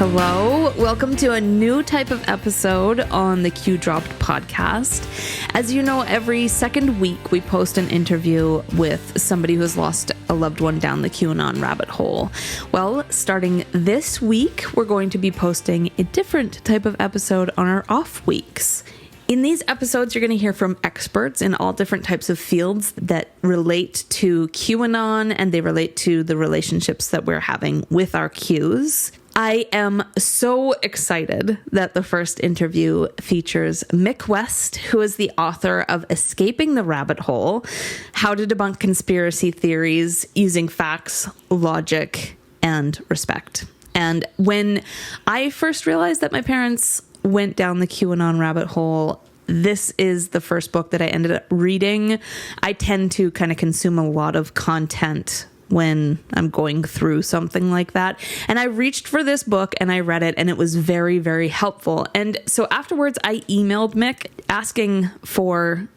Hello, welcome to a new type of episode on the Q Dropped podcast. As you know, every second week we post an interview with somebody who has lost a loved one down the QAnon rabbit hole. Well, starting this week, we're going to be posting a different type of episode on our off weeks. In these episodes, you're going to hear from experts in all different types of fields that relate to QAnon, and they relate to the relationships that we're having with our Qs. I am so excited that the first interview features Mick West, who is the author of Escaping the Rabbit Hole: How to Debunk Conspiracy Theories Using Facts, Logic, and Respect. And when I first realized that my parents went down the QAnon rabbit hole, this is the first book that I ended up reading. I tend to kind of consume a lot of content when I'm going through something like that. And I reached for this book and I read it, and it was very, very helpful. And so afterwards I emailed Mick asking for,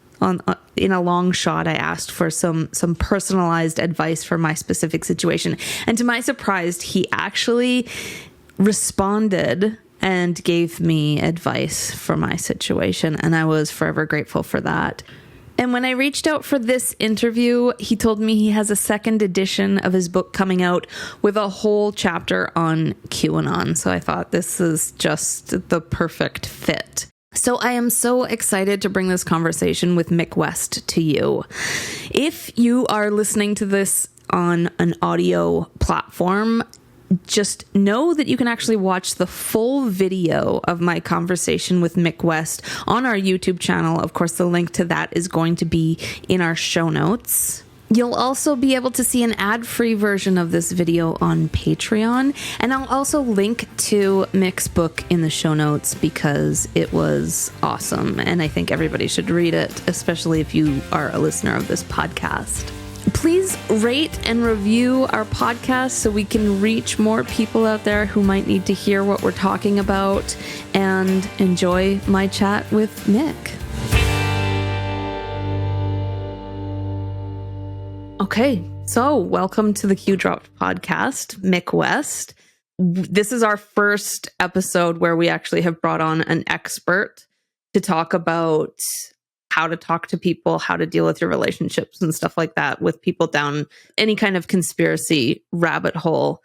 in a long shot, I asked for some personalized advice for my specific situation. And to my surprise, he actually responded and gave me advice for my situation. And I was forever grateful for that. And when I reached out for this interview, he told me he has a second edition of his book coming out with a whole chapter on QAnon. So I thought this is just the perfect fit. So I am so excited to bring this conversation with Mick West to you. If you are listening to this on an audio platform, just know that you can actually watch the full video of my conversation with Mick West on our YouTube channel. Of course, the link to that is going to be in our show notes. You'll also be able to see an ad-free version of this video on Patreon. And I'll also link to Mick's book in the show notes because it was awesome. And I think everybody should read it, especially if you are a listener of this podcast. Please rate and review our podcast so we can reach more people out there who might need to hear what we're talking about, and enjoy my chat with Mick. Okay, so welcome to the Q Dropped podcast, Mick West. This is our first episode where we actually have brought on an expert to talk about how to talk to people, how to deal with your relationships and stuff like that with people down any kind of conspiracy rabbit hole.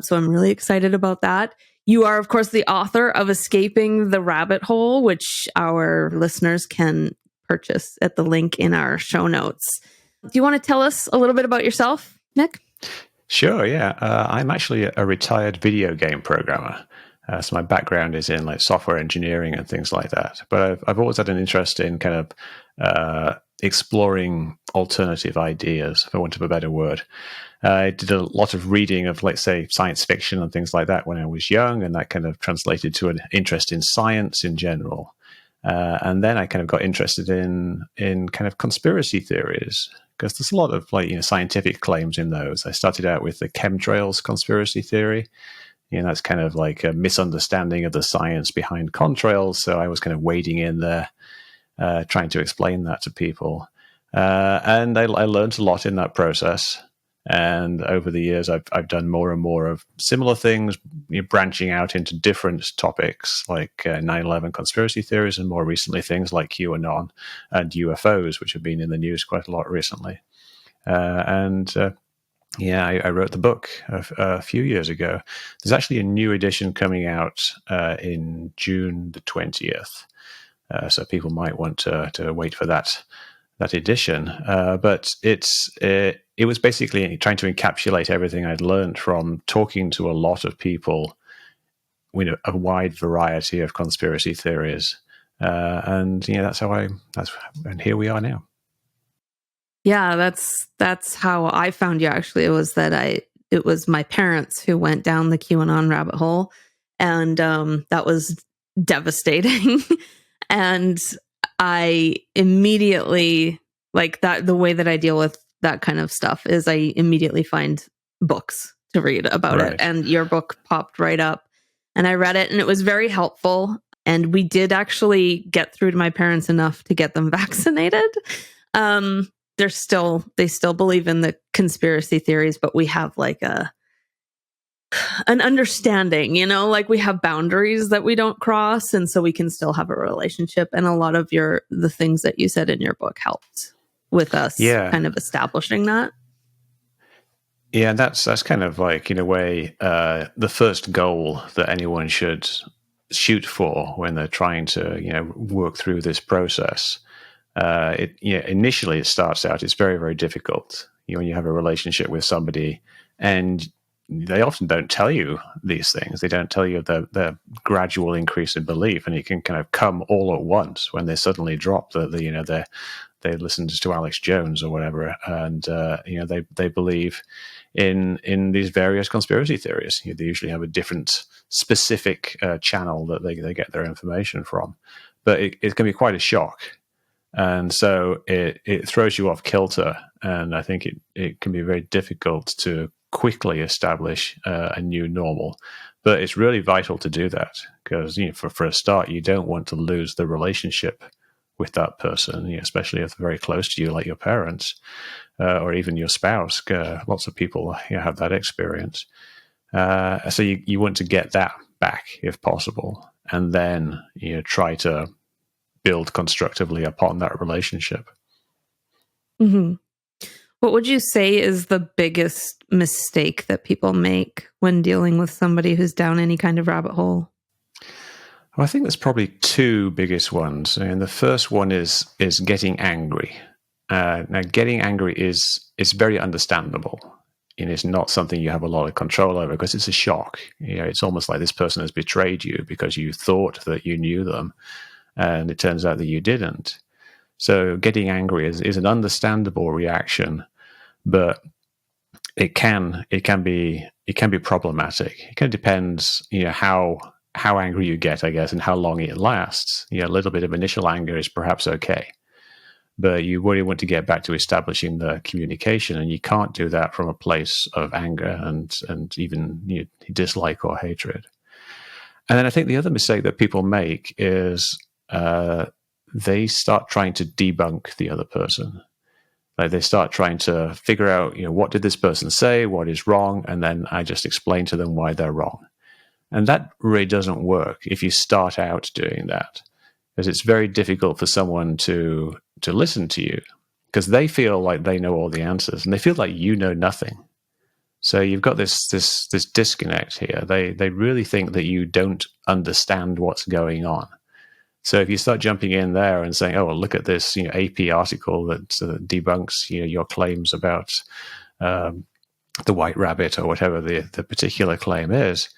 So I'm really excited about that. You are, of course, the author of Escaping the Rabbit Hole, which our listeners can purchase at the link in our show notes. Do you want to tell us a little bit about yourself, Nick? Sure, yeah. I'm actually a retired video game programmer. So my background is in like software engineering and things like that. But I've always had an interest in kind of exploring alternative ideas, for want of a better word. I did a lot of reading of, let's say, science fiction and things like that when I was young, and that kind of translated to an interest in science in general. And then I kind of got interested in kind of conspiracy theories, because there's a lot of scientific claims in those. I started out with the chemtrails conspiracy theory. That's kind of like a misunderstanding of the science behind contrails. So I was kind of wading in there, trying to explain that to people. And I learned a lot in that process. And over the years, I've done more and more of similar things, branching out into different topics like 9/11 conspiracy theories, and more recently things like QAnon and UFOs, which have been in the news quite a lot recently. I wrote the book a few years ago. There's actually a new edition coming out in June the 20th. So people might want to wait for that edition. But it was basically trying to encapsulate everything I'd learned from talking to a lot of people, a wide variety of conspiracy theories. And here we are now. Yeah, that's how I found you. Actually, it was my parents who went down the QAnon rabbit hole, and that was devastating. And I immediately, like that, the way that I deal with that kind of stuff is I immediately find books to read about it. And your book popped right up, and I read it, and it was very helpful. And we did actually get through to my parents enough to get them vaccinated. They still believe in the conspiracy theories, but we have like a an understanding, like we have boundaries that we don't cross, and so we can still have a relationship. And a lot of the things that you said in your book helped with us kind of establishing that. Yeah, that's kind of like, in a way, the first goal that anyone should shoot for when they're trying to, work through this process. Initially it starts out, it's very, very difficult. When you have a relationship with somebody, and they often don't tell you these things. They don't tell you the gradual increase in belief, and it can kind of come all at once when they suddenly drop they listened to Alex Jones or whatever, and they believe in these various conspiracy theories. They usually have a different specific channel that they get their information from, but it can be quite a shock, and so it throws you off kilter. And I think it can be very difficult to quickly establish a new normal. But it's really vital to do that, because for a start, you don't want to lose the relationship with that person, especially if they're very close to you, like your parents or even your spouse. Lots of people have that experience. So you want to get that back if possible, and then try to build constructively upon that relationship. Mm-hmm. What would you say is the biggest mistake that people make when dealing with somebody who's down any kind of rabbit hole? Well, I think there's probably two biggest ones. And the first one is getting angry. Now, getting angry is very understandable. It's not something you have a lot of control over, because it's a shock. It's almost like this person has betrayed you because you thought that you knew them, and it turns out that you didn't. So getting angry is an understandable reaction, but it can be problematic. It kind of depends, how angry you get, I guess, and how long it lasts. A little bit of initial anger is perhaps okay, but you really want to get back to establishing the communication, and you can't do that from a place of anger and even dislike or hatred. And then I think the other mistake that people make is they start trying to debunk the other person. Like, they start trying to figure out, what did this person say, what is wrong, and then I just explain to them why they're wrong. And that really doesn't work if you start out doing that, because it's very difficult for someone to listen to you, because they feel like they know all the answers, and they feel like you know nothing. So you've got this disconnect here. They really think that you don't understand what's going on. So if you start jumping in there and saying, "Oh, well, look at this, AP article that debunks your claims about the white rabbit," or whatever the particular claim is,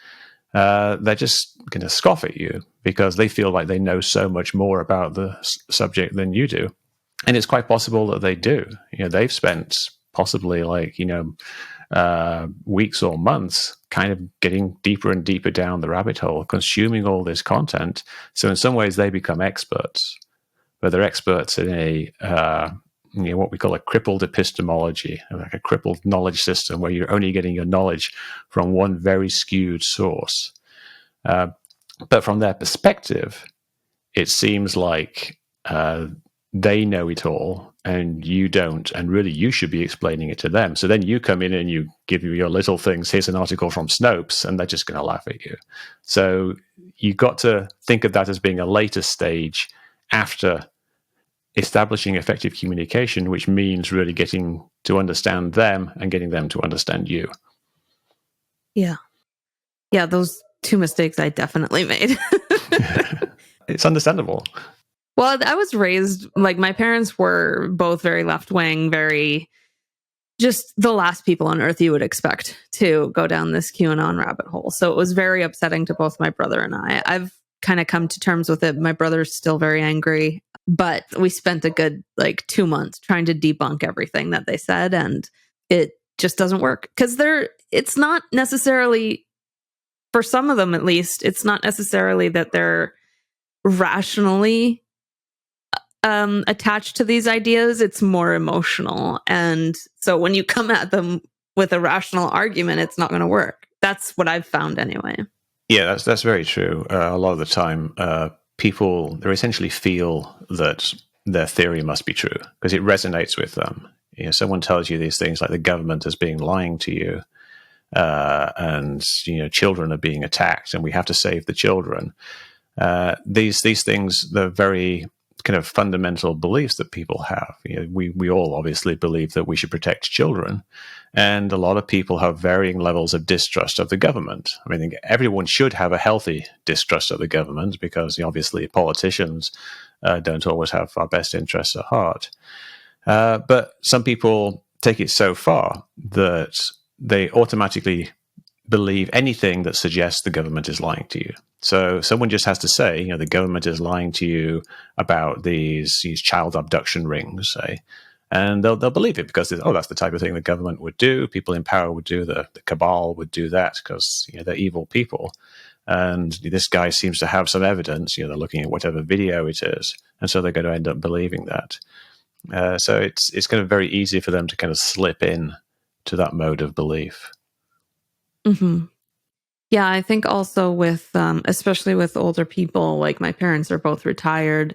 they're just going to scoff at you, because they feel like they know so much more about the subject than you do. And it's quite possible that they do. They've spent possibly weeks or months kind of getting deeper and deeper down the rabbit hole, consuming all this content. So in some ways they become experts, but they're experts in what we call a crippled epistemology, like a crippled knowledge system, where you're only getting your knowledge from one very skewed source. But from their perspective, it seems like they know it all and you don't, and really you should be explaining it to them. So then you come in and you give your little things. Here's an article from Snopes, and they're just going to laugh at you. So you got to think of that as being a later stage after establishing effective communication, which means really getting to understand them and getting them to understand you. Yeah, those two mistakes I definitely made. It's understandable. Well, I was raised, my parents were both very left-wing, very just the last people on earth you would expect to go down this QAnon rabbit hole. So it was very upsetting to both my brother and I. I've kind of come to terms with it. My brother's still very angry, but we spent a good 2 months trying to debunk everything that they said, and it just doesn't work, because it's not necessarily, for some of them at least, it's not necessarily that they're rationally attached to these ideas. It's more emotional. And so when you come at them with a rational argument, it's not going to work. That's what I've found anyway. Yeah, that's very true. A lot of the time, people, they essentially feel that their theory must be true because it resonates with them. Someone tells you these things like the government is being lying to you. and children are being attacked, and we have to save the children. These things, they're very kind of fundamental beliefs that people have. We all obviously believe that we should protect children, and a lot of people have varying levels of distrust of the government. I mean, everyone should have a healthy distrust of the government, because obviously politicians don't always have our best interests at heart. But some people take it so far that they automatically believe anything that suggests the government is lying to you. So someone just has to say, the government is lying to you about these child abduction rings, say, and they'll believe it, because that's the type of thing the government would do. People in power would do. The cabal would do that, because they're evil people. And this guy seems to have some evidence. They're looking at whatever video it is, and so they're going to end up believing that. So it's kind of very easy for them to kind of slip in to that mode of belief. Mm-hmm. Yeah, I think also with, especially with older people, like my parents are both retired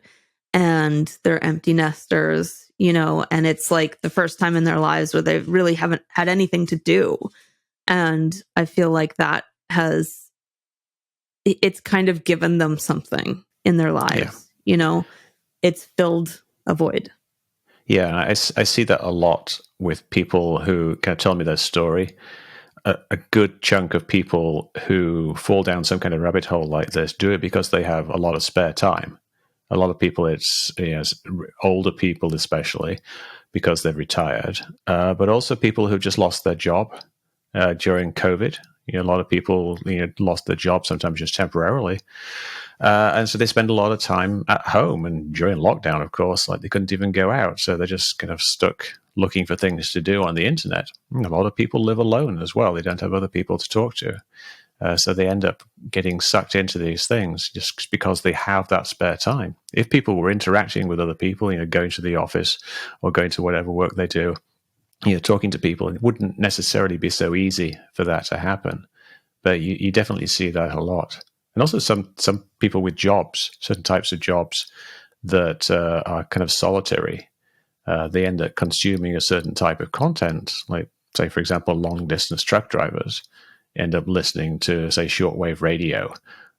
and they're empty nesters, and it's like the first time in their lives where they really haven't had anything to do. And I feel like that it's kind of given them something in their lives, it's filled a void. Yeah, I see that a lot with people who kind of tell me their story. A good chunk of people who fall down some kind of rabbit hole like this do it because they have a lot of spare time. A lot of people, it's older people especially, because they've retired, but also people who just lost their job during COVID. A lot of people lost their job, sometimes just temporarily. And so they spend a lot of time at home, and during lockdown, of course, like they couldn't even go out. So they're just kind of stuck looking for things to do on the internet. A lot of people live alone as well. They don't have other people to talk to. So they end up getting sucked into these things just because they have that spare time. If people were interacting with other people, going to the office or going to whatever work they do, talking to people, it wouldn't necessarily be so easy for that to happen. But you definitely see that a lot. And also some people with jobs, certain types of jobs that are kind of solitary. They end up consuming a certain type of content, like, say, for example, long-distance truck drivers end up listening to, say, shortwave radio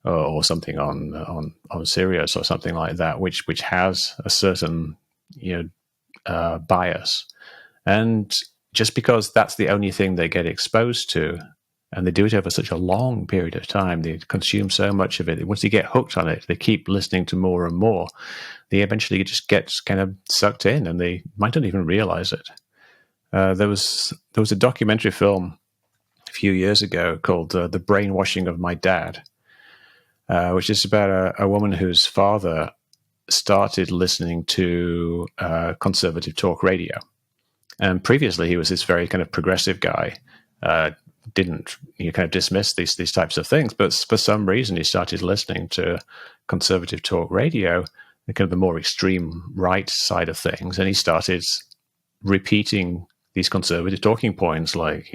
or something on Sirius or something like that, which has a certain bias. And just because that's the only thing they get exposed to, and they do it over such a long period of time, they consume so much of it. Once they get hooked on it, they keep listening to more and more. They eventually just get kind of sucked in, and they might not even realize it. There was a documentary film a few years ago called "The Brainwashing of My Dad," which is about a woman whose father started listening to conservative talk radio. And previously, he was this very kind of progressive guy. Didn't kind of dismiss these types of things, but for some reason, he started listening to conservative talk radio, the kind of the more extreme right side of things, and he started repeating these conservative talking points, like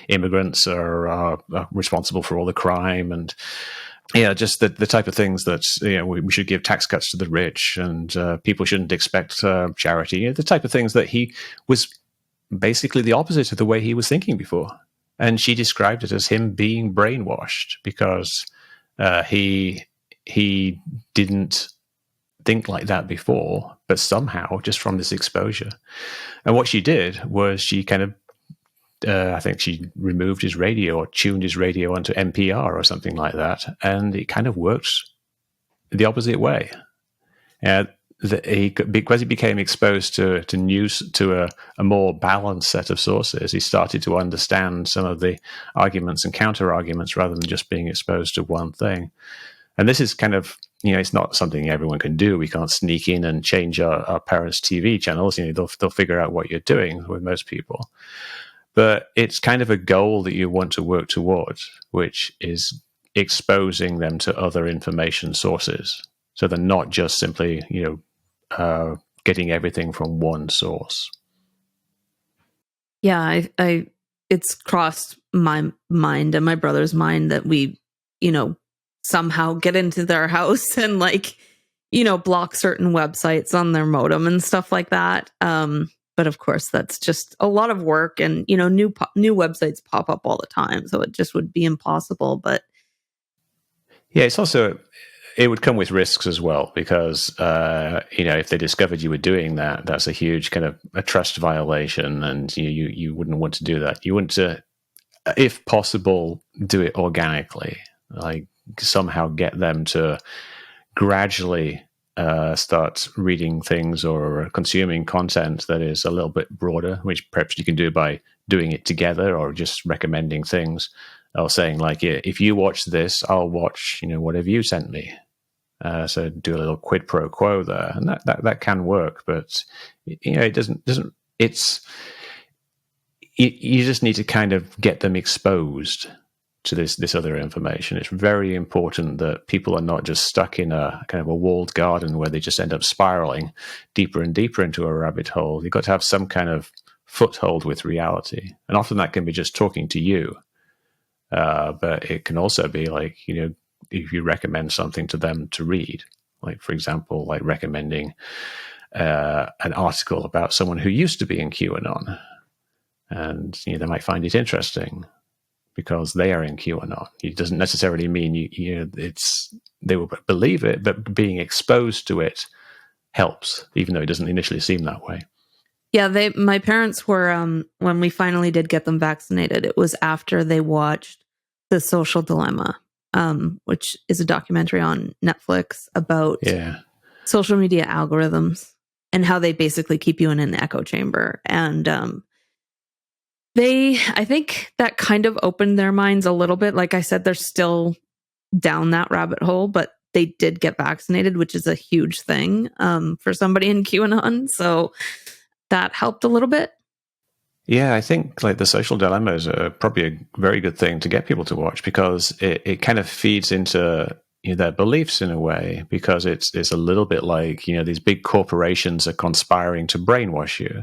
immigrants are responsible for all the crime, and just the type of things that we should give tax cuts to the rich, and people shouldn't expect charity. The type of things that he was basically the opposite of the way he was thinking before. And she described it as him being brainwashed because he didn't think like that before, but somehow just from this exposure. And what she did was she kind of, I think she removed his radio or tuned his radio onto NPR or something like that, and it kind of worked the opposite way. Because he became exposed to news, to a more balanced set of sources, he started to understand some of the arguments and counter arguments rather than just being exposed to one thing. And this is kind of, it's not something everyone can do. We can't sneak in and change our parents' TV channels. They'll figure out what you're doing with most people. But it's kind of a goal that you want to work towards, which is exposing them to other information sources. So they're not just simply, getting everything from one source. Yeah, it's crossed my mind and my brother's mind that we, somehow get into their house and block certain websites on their modem and stuff like that. But but of course that's just a lot of work, and new websites pop up all the time, so it just would be impossible. But Yeah, it would come with risks as well, because if they discovered you were doing that, that's a huge kind of a trust violation, and you wouldn't want to do that. You want to, if possible, do it organically, like somehow get them to gradually start reading things or consuming content that is a little bit broader, which perhaps you can do by doing it together or just recommending things, or saying like, yeah, if you watch this, I'll watch whatever you sent me. So do a little quid pro quo there, and that can work, but it doesn't. You just need to kind of get them exposed to this other information. It's very important that people are not just stuck in a kind of a walled garden where they just end up spiraling deeper and deeper into a rabbit hole. You've got to have some kind of foothold with reality, and often that can be just talking to you. But it can also be like, if you recommend something to them to read, like, for example, like recommending an article about someone who used to be in QAnon, and they might find it interesting because they are in QAnon. It doesn't necessarily mean they will believe it, but being exposed to it helps, even though it doesn't initially seem that way. Yeah, my parents were, when we finally did get them vaccinated, it was after they watched The Social Dilemma, which is a documentary on Netflix about social media algorithms and how they basically keep you in an echo chamber. And I think that kind of opened their minds a little bit. Like I said, they're still down that rabbit hole, but they did get vaccinated, which is a huge thing for somebody in QAnon. So that helped a little bit. Yeah, I think like The Social Dilemma is probably a very good thing to get people to watch, because it kind of feeds into their beliefs in a way, because it's a little bit like, these big corporations are conspiring to brainwash you.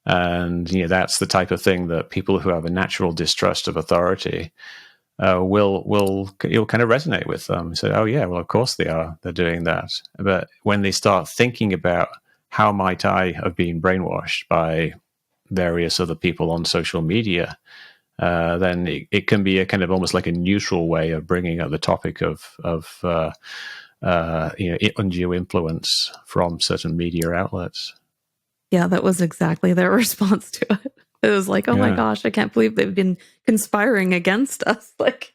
And that's the type of thing that people who have a natural distrust of authority will kind of resonate with them. So, oh yeah, well, of course they're doing that. But when they start thinking about how might I have been brainwashed by various other people on social media, then it can be a kind of almost like a neutral way of bringing up the topic of undue influence from certain media outlets. Yeah, that was exactly their response to it. It was like, oh my gosh, I can't believe they've been conspiring against us. Like,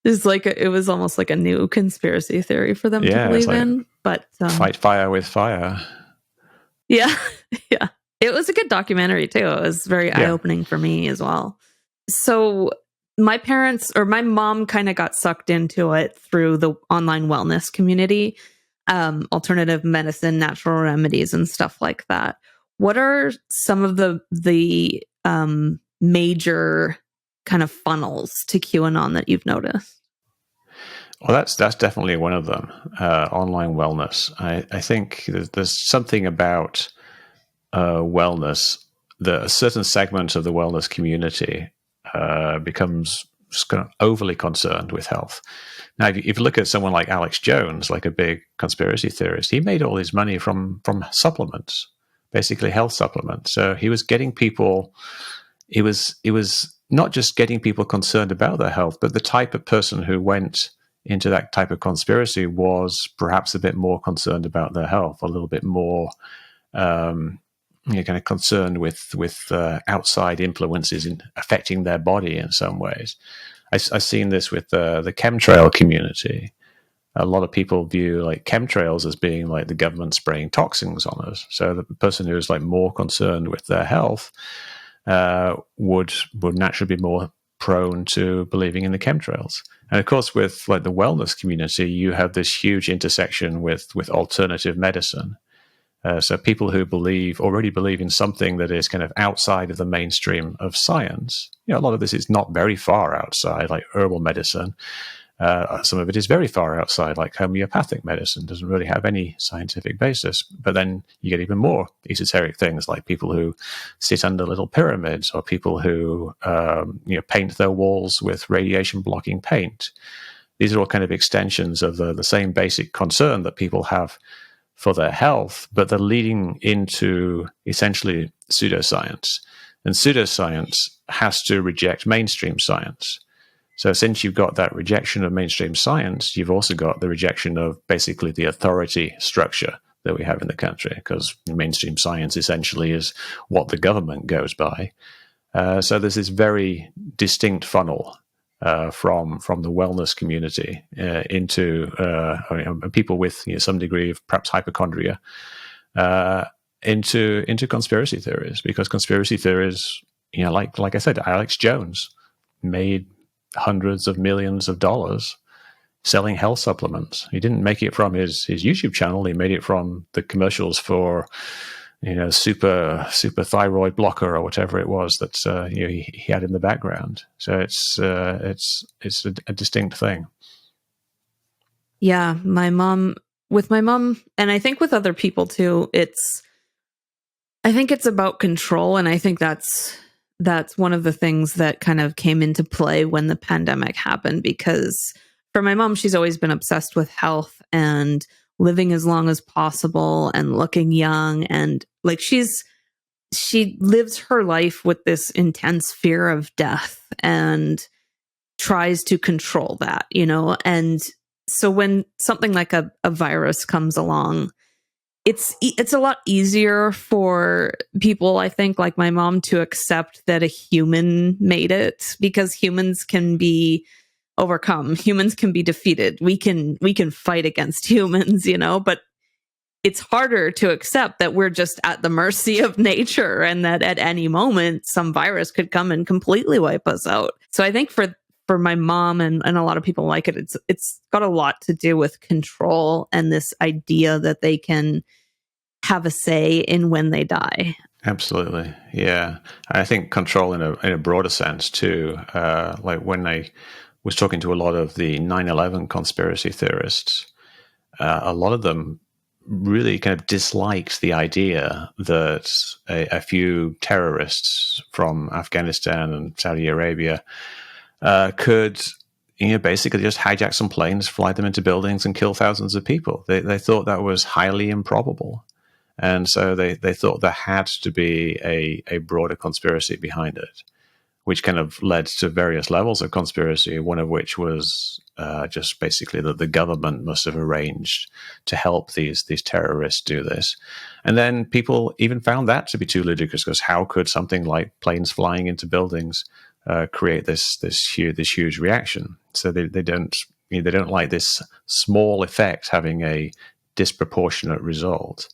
it was almost like a new conspiracy theory for them to believe in. But fight fire with fire. Yeah, yeah. It was a good documentary too. It was very eye-opening for me as well. So my mom kind of got sucked into it through the online wellness community, alternative medicine, natural remedies, and stuff like that. What are some of the major kind of funnels to QAnon that you've noticed? Well, that's definitely one of them. Online wellness. I think there's something about wellness that a certain segment of the wellness community becomes just kind of overly concerned with health. Now, if you look at someone like Alex Jones, like a big conspiracy theorist, he made all his money from supplements, basically health supplements. So he was getting people. It was not just getting people concerned about their health, but the type of person who went into that type of conspiracy was perhaps a bit more concerned about their health, a little bit more kind of concerned with outside influences in affecting their body in some ways. I've seen this with the chemtrail community. A lot of people view like chemtrails as being like the government spraying toxins on us. So the person who is like more concerned with their health would naturally be more prone to believing in the chemtrails. And of course, with like the wellness community, you have this huge intersection with alternative medicine. So people who already believe in something that is kind of outside of the mainstream of science. A lot of this is not very far outside, like herbal medicine. Some of it is very far outside, like homeopathic medicine doesn't really have any scientific basis. But then you get even more esoteric things, like people who sit under little pyramids, or people who paint their walls with radiation blocking paint. These are all kind of extensions of the same basic concern that people have for their health, but they're leading into essentially pseudoscience. And pseudoscience has to reject mainstream science. So since you've got that rejection of mainstream science, you've also got the rejection of basically the authority structure that we have in the country, because mainstream science essentially is what the government goes by. So there's this very distinct funnel from the wellness community into people with some degree of perhaps hypochondria into conspiracy theories, because conspiracy theories, like I said, Alex Jones made hundreds of millions of dollars selling health supplements. He didn't make it from his YouTube channel. He made it from the commercials for super thyroid blocker or whatever it was that he had in the background. So it's a distinct thing. Yeah, with my mom, and I think with other people too, I think it's about control, and I think that's one of the things that kind of came into play when the pandemic happened, because for my mom, she's always been obsessed with health and living as long as possible and looking young, and like she lives her life with this intense fear of death and tries to control that, and so when something like a virus comes along, it's a lot easier for people, I think, like my mom, to accept that a human made it, because humans can be overcome. Humans can be defeated. We can fight against humans, but it's harder to accept that we're just at the mercy of nature, and that at any moment some virus could come and completely wipe us out. So I think for my mom and a lot of people like it, it's got a lot to do with control and this idea that they can have a say in when they die. Absolutely. Yeah. I think control in a broader sense too. Like when I was talking to a lot of the 9/11 conspiracy theorists, a lot of them really kind of disliked the idea that a few terrorists from Afghanistan and Saudi Arabia could basically just hijack some planes, fly them into buildings and kill thousands of people. They thought that was highly improbable. And so they thought there had to be a broader conspiracy behind it, which kind of led to various levels of conspiracy, one of which was just basically that the government must have arranged to help these terrorists do this. And then people even found that to be too ludicrous, because how could something like planes flying into buildings create this huge reaction? So they don't like this small effect having a disproportionate result.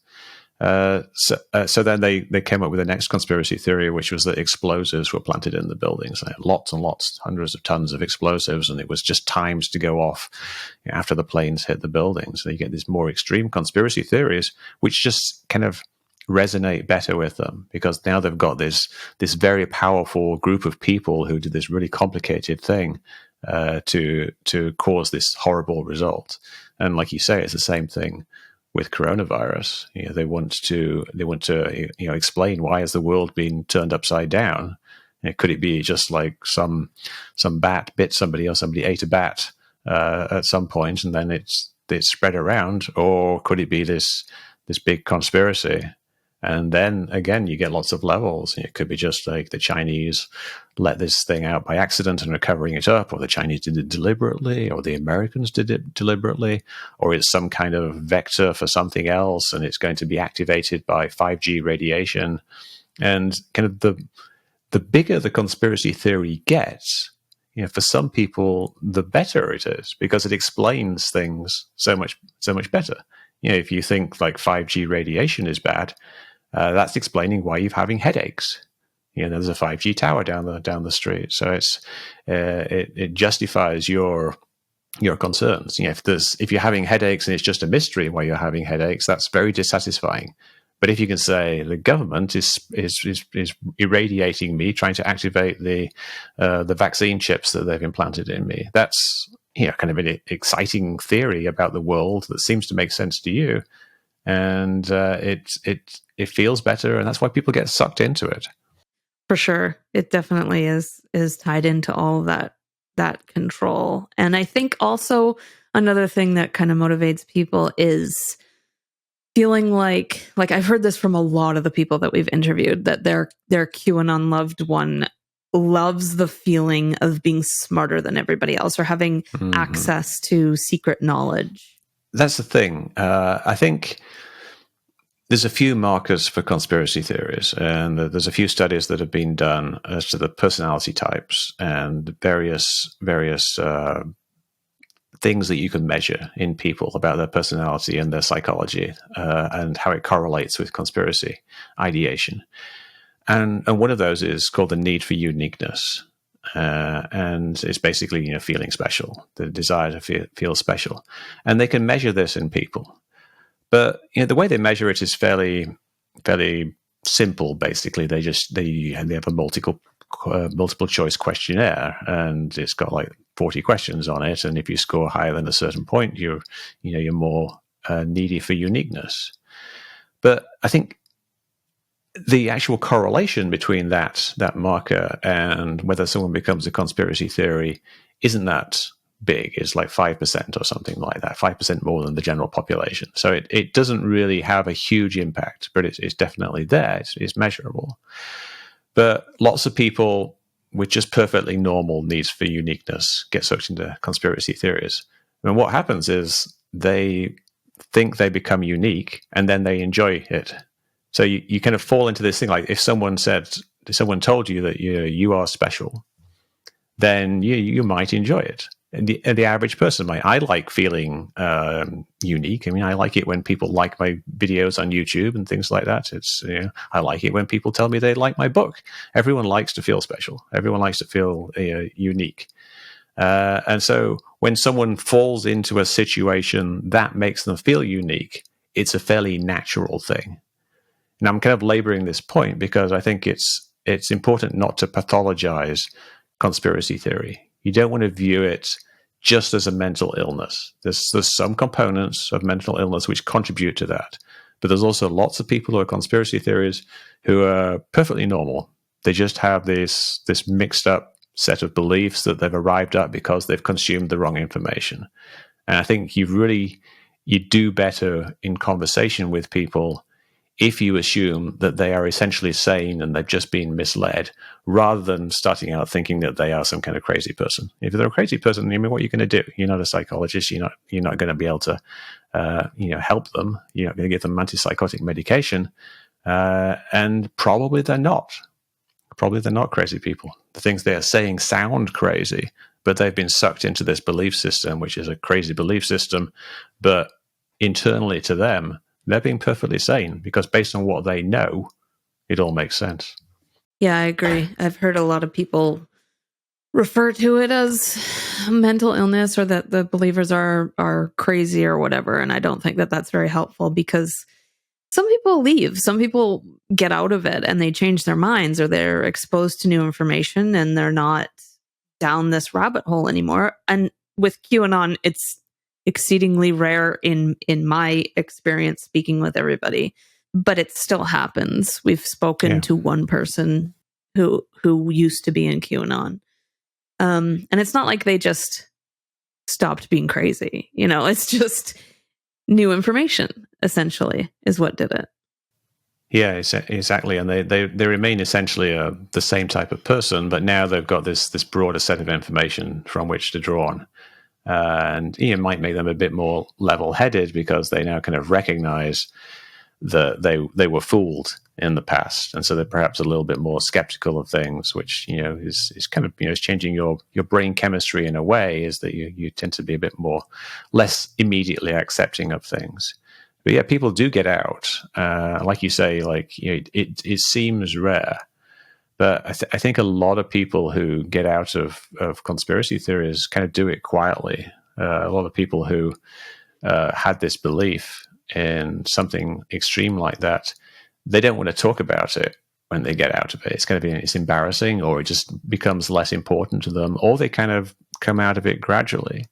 So then they came up with the next conspiracy theory, which was that explosives were planted in the buildings. Lots and lots, hundreds of tons of explosives, and it was just timed to go off after the planes hit the buildings. So you get these more extreme conspiracy theories, which just kind of resonate better with them, because now they've got this very powerful group of people who did this really complicated thing to cause this horrible result. And like you say, it's the same thing with coronavirus. They want to explain, why has the world been turned upside down? Could it be just like some bat bit somebody, or somebody ate a bat at some point and then it's spread around, or could it be this big conspiracy? And then again, you get lots of levels. It could be just like the Chinese let this thing out by accident and are covering it up, or the Chinese did it deliberately, or the Americans did it deliberately, or it's some kind of vector for something else and it's going to be activated by 5G radiation. And kind of the bigger the conspiracy theory gets, for some people, the better it is, because it explains things so much better. If you think like 5G radiation is bad, that's explaining why you're having headaches. There's a 5G tower down the street, so it justifies your concerns. If you're having headaches and it's just a mystery why you're having headaches, that's very dissatisfying. But if you can say the government is irradiating me, trying to activate the vaccine chips that they've implanted in me, that's kind of an exciting theory about the world that seems to make sense to you, and it feels better, and that's why people get sucked into it. For sure, it definitely is tied into all of that control. And I think also another thing that kind of motivates people is feeling like I've heard this from a lot of the people that we've interviewed, that their QAnon loved one loves the feeling of being smarter than everybody else or having access to secret knowledge. That's the thing. I think there's a few markers for conspiracy theories, and there's a few studies that have been done as to the personality types and various things that you can measure in people about their personality and their psychology, and how it correlates with conspiracy ideation. And one of those is called the need for uniqueness. And it's basically, feeling special, the desire to feel special. And they can measure this in people. But the way they measure it is fairly simple. Basically, they have a multiple choice questionnaire, and it's got like 40 questions on it. And if you score higher than a certain point, you're more needy for uniqueness. But I think the actual correlation between that marker and whether someone becomes a conspiracy theory isn't that big. It's like 5% or something like that, 5% more than the general population. So it doesn't really have a huge impact, but it's definitely there. It's measurable. But lots of people with just perfectly normal needs for uniqueness get sucked into conspiracy theories. And what happens is they think they become unique, and then they enjoy it. So you kind of fall into this thing, like if someone told you that you are special, then you might enjoy it. And the average person might. I like feeling unique. I mean, I like it when people like my videos on YouTube and things like that. I like it when people tell me they like my book. Everyone likes to feel special. Everyone likes to feel unique. And so when someone falls into a situation that makes them feel unique, it's a fairly natural thing. And I'm kind of laboring this point because I think it's important not to pathologize conspiracy theory. You don't want to view it just as a mental illness. There's some components of mental illness which contribute to that. But there's also lots of people who are conspiracy theorists who are perfectly normal. They just have this mixed up set of beliefs that they've arrived at because they've consumed the wrong information. And I think you do better in conversation with people if you assume that they are essentially sane and they've just been misled, rather than starting out thinking that they are some kind of crazy person. If they're a crazy person, what are you going to do? You're not a psychologist. You're not going to be able to, help them. You're not going to give them antipsychotic medication, and probably they're not. Probably they're not crazy people. The things they are saying sound crazy, but they've been sucked into this belief system, which is a crazy belief system, but internally to them, they're being perfectly sane because based on what they know, it all makes sense. Yeah, I agree. I've heard a lot of people refer to it as mental illness, or that the believers are crazy or whatever. And I don't think that that's very helpful, because some people leave, some people get out of it and they change their minds, or they're exposed to new information and they're not down this rabbit hole anymore. And with QAnon, it's exceedingly rare in my experience speaking with everybody, but it still happens. We've spoken to one person who used to be in QAnon. And it's not like they just stopped being crazy. It's just new information, essentially, is what did it. Yeah, exactly. And they remain essentially the same type of person, but now they've got this broader set of information from which to draw on. And it might make them a bit more level-headed because they now kind of recognize that they were fooled in the past, and so they're perhaps a little bit more skeptical of things, which is kind of is changing your brain chemistry in a way, is that you tend to be a bit more less immediately accepting of things. But yeah, people do get out, like you say, it seems rare. But I think a lot of people who get out of conspiracy theories kind of do it quietly. A lot of people who had this belief in something extreme like that, they don't want to talk about it when they get out of it. It's embarrassing, or it just becomes less important to them, or they kind of come out of it gradually.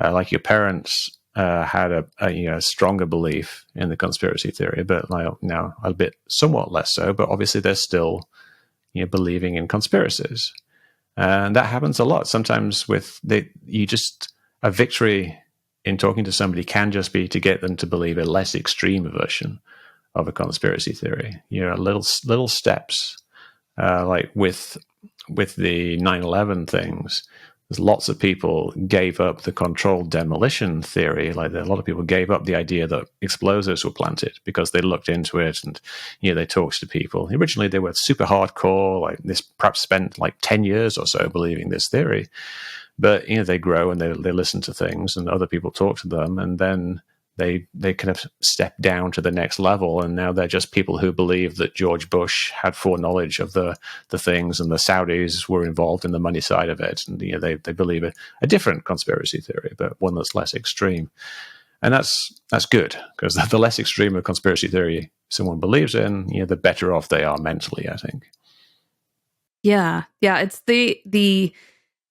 Like your parents had a stronger belief in the conspiracy theory, but now a bit somewhat less so. But obviously, they're still believing in conspiracies, and that happens a lot. Sometimes a victory in talking to somebody can just be to get them to believe a less extreme version of a conspiracy theory. Little steps, like with the 9/11 things. There's lots of people gave up the controlled demolition theory. Like a lot of people gave up the idea that explosives were planted because they looked into it and they talked to people. Originally, they were super hardcore. Like this, perhaps spent like 10 years or so believing this theory. But they grow and they listen to things, and other people talk to them, and then they kind of step down to the next level, and now they're just people who believe that George Bush had foreknowledge of the things, and the Saudis were involved in the money side of it, and they believe a different conspiracy theory, but one that's less extreme, and that's good, because the less extreme a conspiracy theory someone believes in, the better off they are mentally, I think. Yeah, it's the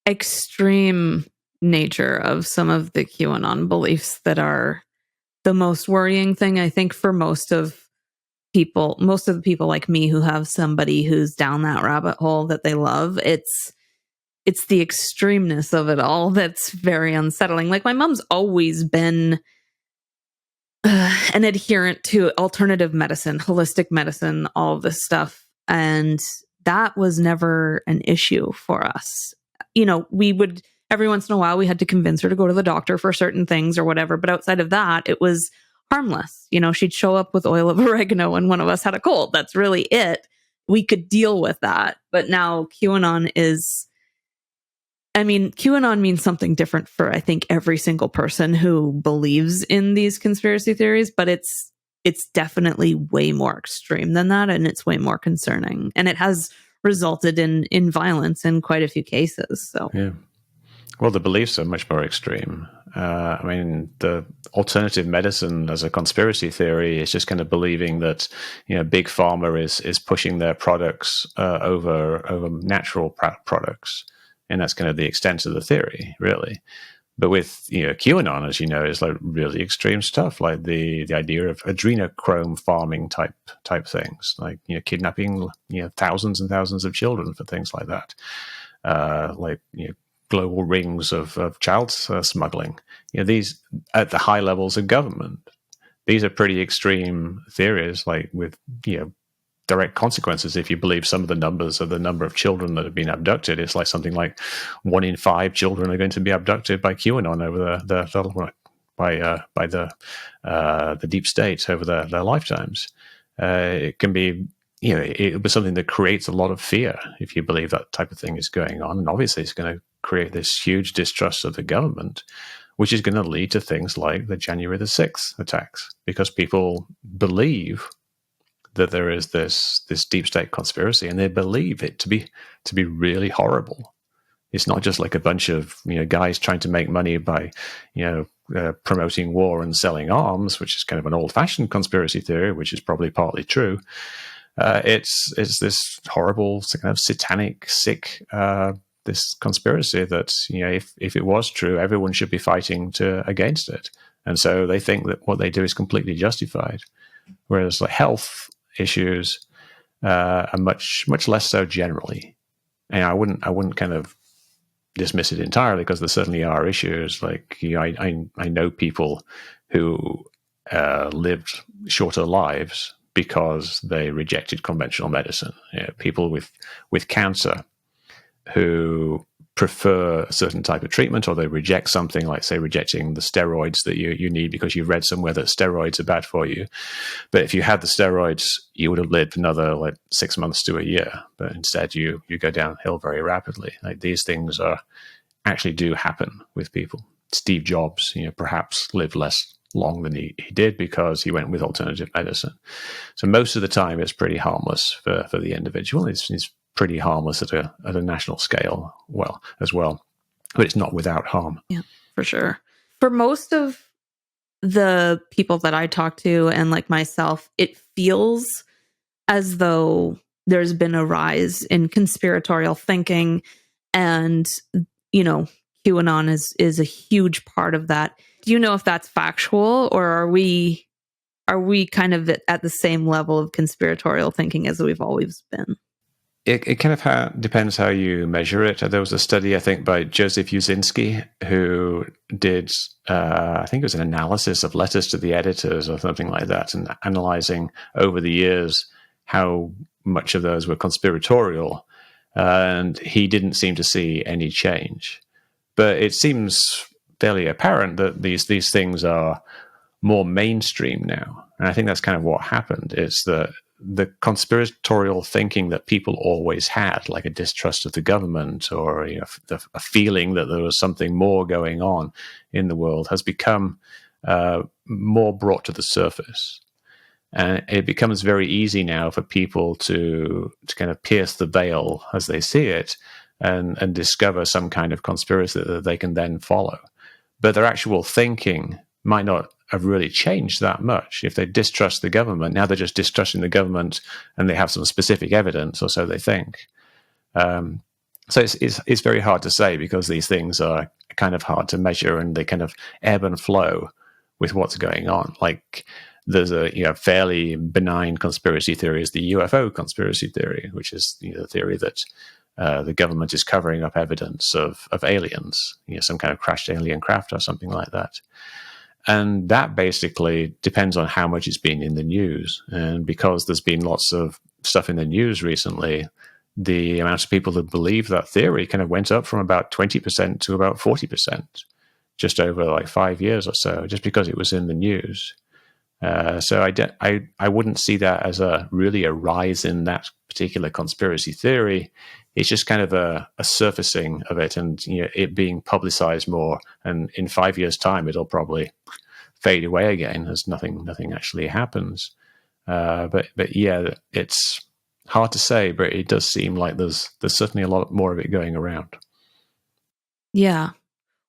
extreme nature of some of the QAnon beliefs that are the most worrying thing, I think, for most of the people like me who have somebody who's down that rabbit hole that they love. It's the extremeness of it all that's very unsettling. Like, my mom's always been an adherent to alternative medicine, holistic medicine, all of this stuff. And that was never an issue for us. We would, every once in a while, we had to convince her to go to the doctor for certain things or whatever. But outside of that, it was harmless. She'd show up with oil of oregano when one of us had a cold. That's really it. We could deal with that. But now QAnon means something different for, I think, every single person who believes in these conspiracy theories, but it's definitely way more extreme than that, and it's way more concerning. And it has resulted in violence in quite a few cases. So yeah. Well, the beliefs are much more extreme. The alternative medicine as a conspiracy theory is just kind of believing that big pharma is pushing their products over natural products, and that's kind of the extent of the theory, really. But with QAnon, as you know, is like really extreme stuff, like the idea of adrenochrome farming type things, like kidnapping thousands and thousands of children for things like that, global rings of child smuggling. These at the high levels of government. These are pretty extreme theories, like with direct consequences. If you believe some of the numbers of the number of children that have been abducted, it's like something like 1 in 5 children are going to be abducted by QAnon over by the deep state over their lifetimes. It can be, it was something that creates a lot of fear if you believe that type of thing is going on, and obviously it's going to create this huge distrust of the government, which is going to lead to things like the January the 6th attacks, because people believe that there is this deep state conspiracy, and they believe it to be really horrible. It's not just like a bunch of guys trying to make money by promoting war and selling arms, which is kind of an old-fashioned conspiracy theory, which is probably partly true. It's this horrible kind of satanic, sick this conspiracy that if it was true, everyone should be fighting against it, and so they think that what they do is completely justified. Whereas like health issues are much less so generally, and I wouldn't kind of dismiss it entirely, because there certainly are issues. Like I know people who lived shorter lives because they rejected conventional medicine. People with cancer who prefer a certain type of treatment, or they reject something, like say rejecting the steroids that you need because you've read somewhere that steroids are bad for you. But if you had the steroids, you would have lived another like 6 months to a year. But instead you go downhill very rapidly. Like these things actually do happen with people. Steve Jobs, perhaps lived less long than he did because he went with alternative medicine. So most of the time it's pretty harmless for the individual. It's pretty harmless at a national scale as well, but it's not without harm. Yeah, for sure. For most of the people that I talk to, and like myself, it feels as though there's been a rise in conspiratorial thinking, and QAnon is a huge part of that. Do you know if that's factual, or are we kind of at the same level of conspiratorial thinking as we've always been? It kind of depends how you measure it. There was a study, I think, by Joseph Usinski, who did, I think it was an analysis of letters to the editors or something like that, and analyzing over the years how much of those were conspiratorial. And he didn't seem to see any change. But it seems fairly apparent that these things are more mainstream now. And I think that's kind of what happened. It's the conspiratorial thinking that people always had, like a distrust of the government or a feeling that there was something more going on in the world, has become more brought to the surface. And it becomes very easy now for people to kind of pierce the veil as they see it and discover some kind of conspiracy that they can then follow. But their actual thinking might not have really changed that much. If they distrust the government, now they're just distrusting the government and they have some specific evidence, or so they think. So it's very hard to say, because these things are kind of hard to measure and they kind of ebb and flow with what's going on. Like there's a fairly benign conspiracy theory is the UFO conspiracy theory, which is the theory that the government is covering up evidence of aliens, some kind of crashed alien craft or something like that. And that basically depends on how much it's been in the news. And because there's been lots of stuff in the news recently, the amount of people that believe that theory kind of went up from about 20% to about 40%, just over like 5 years or so, just because it was in the news. So I wouldn't see that as really a rise in that particular conspiracy theory. It's just kind of a surfacing of it, and it being publicized more. And in 5 years' time, it'll probably fade away again as nothing actually happens. But yeah, it's hard to say, but it does seem like there's certainly a lot more of it going around. Yeah.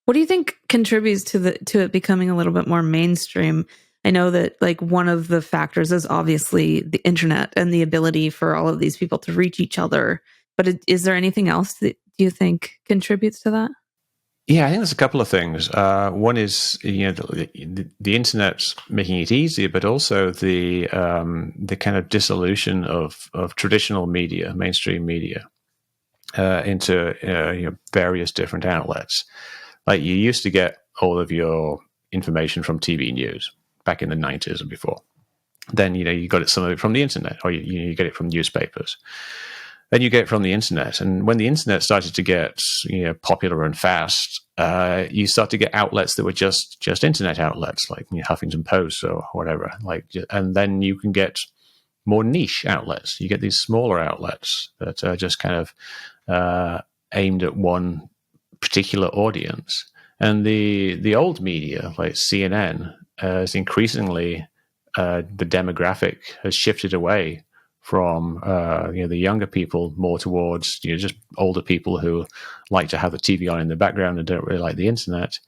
What do you think contributes to it becoming a little bit more mainstream? I know that like one of the factors is obviously the internet and the ability for all of these people to reach each other. But is there anything else that you think contributes to that? Yeah, I think there's a couple of things. One is the internet's making it easier, but also the kind of dissolution of traditional media, mainstream media, into various different outlets. Like you used to get all of your information from TV news back in the 90s and before. Then you got some of it from the internet, or you get it from newspapers. Then you get it from the internet, and when the internet started to get popular and fast, you start to get outlets that were just internet outlets, like Huffington Post or whatever. And then you can get more niche outlets. You get these smaller outlets that are just kind of aimed at one particular audience. And the old media, like CNN, is increasingly the demographic has shifted away from the younger people more towards just older people who like to have the TV on in the background and don't really like the internet.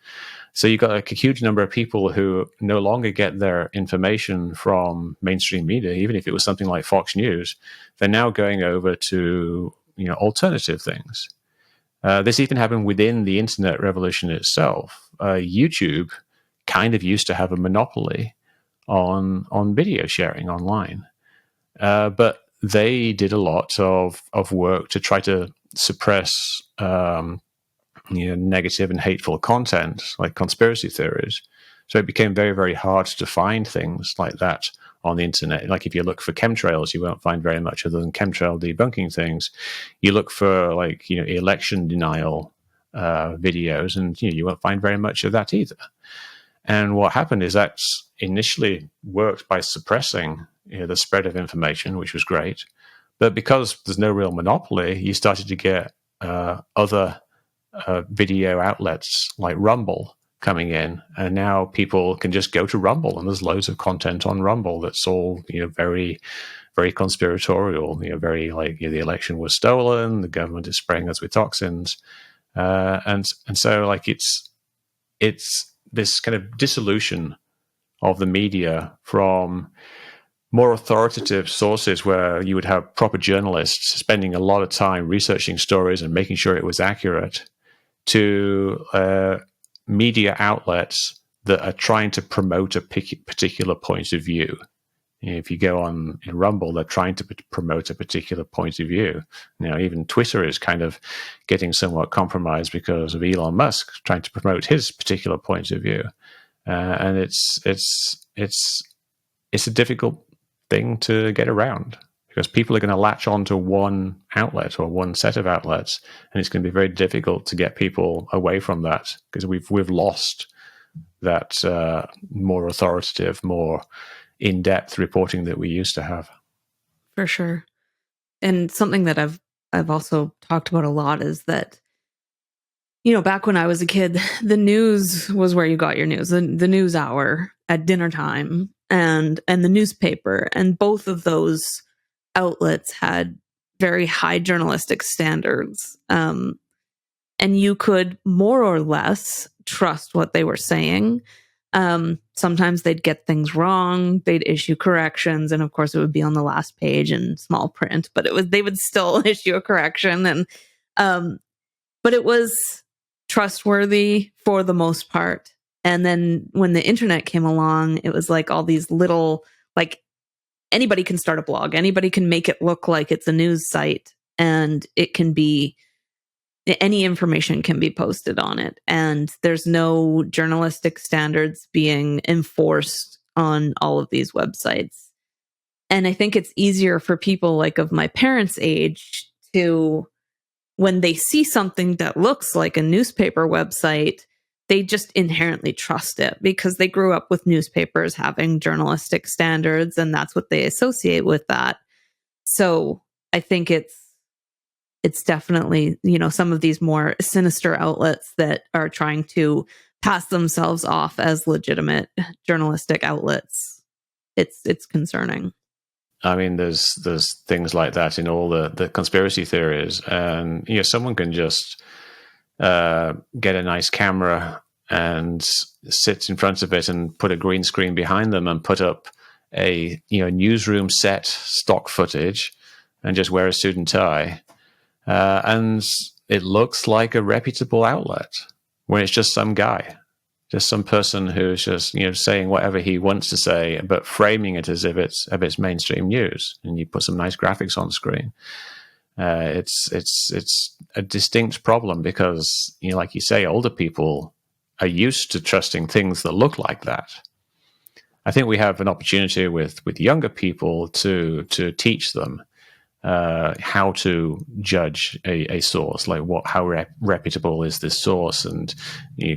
So you've got like a huge number of people who no longer get their information from mainstream media, even if it was something like Fox News. They're now going over to alternative things. This even happened within the internet revolution itself. YouTube kind of used to have a monopoly on video sharing online. But they did a lot of work to try to suppress negative and hateful content, like conspiracy theories. So it became very, very hard to find things like that on the internet. Like if you look for chemtrails, you won't find very much other than chemtrail debunking things. You look for election denial videos, and you won't find very much of that either. And what happened is that's initially worked by suppressing the spread of information, which was great. But because there's no real monopoly, you started to get other video outlets like Rumble coming in. And now people can just go to Rumble, and there's loads of content on Rumble that's all very, very conspiratorial. Very like the election was stolen, the government is spraying us with toxins, and so like it's this kind of dissolution of the media from more authoritative sources where you would have proper journalists spending a lot of time researching stories and making sure it was accurate, to media outlets that are trying to promote a particular point of view. If you go on in Rumble, they're trying to promote a particular point of view. Even Twitter is kind of getting somewhat compromised because of Elon Musk trying to promote his particular point of view, and it's a difficult thing to get around because people are going to latch on to one outlet or one set of outlets, and it's going to be very difficult to get people away from that because we've lost that more authoritative, more in-depth reporting that we used to have. For sure. And something that I've also talked about a lot is that, back when I was a kid, the news was where you got your news, the news hour at dinner time and the newspaper. And both of those outlets had very high journalistic standards. And you could more or less trust what they were saying. Sometimes they'd get things wrong. They'd issue corrections. And of course it would be on the last page in small print, but they would still issue a correction. And, but it was trustworthy for the most part. And then when the internet came along, it was like all these little, like anybody can start a blog. Anybody can make it look like it's a news site, and it can be, any information can be posted on it, and there's no journalistic standards being enforced on all of these websites. And I think it's easier for people like of my parents' age to, when they see something that looks like a newspaper website, they just inherently trust it because they grew up with newspapers having journalistic standards, and that's what they associate with that. So I think it's definitely, some of these more sinister outlets that are trying to pass themselves off as legitimate journalistic outlets. It's concerning. I mean, there's things like that in all the conspiracy theories, and someone can just get a nice camera and sit in front of it and put a green screen behind them and put up a newsroom set stock footage and just wear a suit and tie. And it looks like a reputable outlet when it's just some guy, just some person who's just, saying whatever he wants to say, but framing it as if it's mainstream news. And you put some nice graphics on screen. It's a distinct problem because, like you say, older people are used to trusting things that look like that. I think we have an opportunity with younger people to teach them how to judge a source, like how reputable is this source, and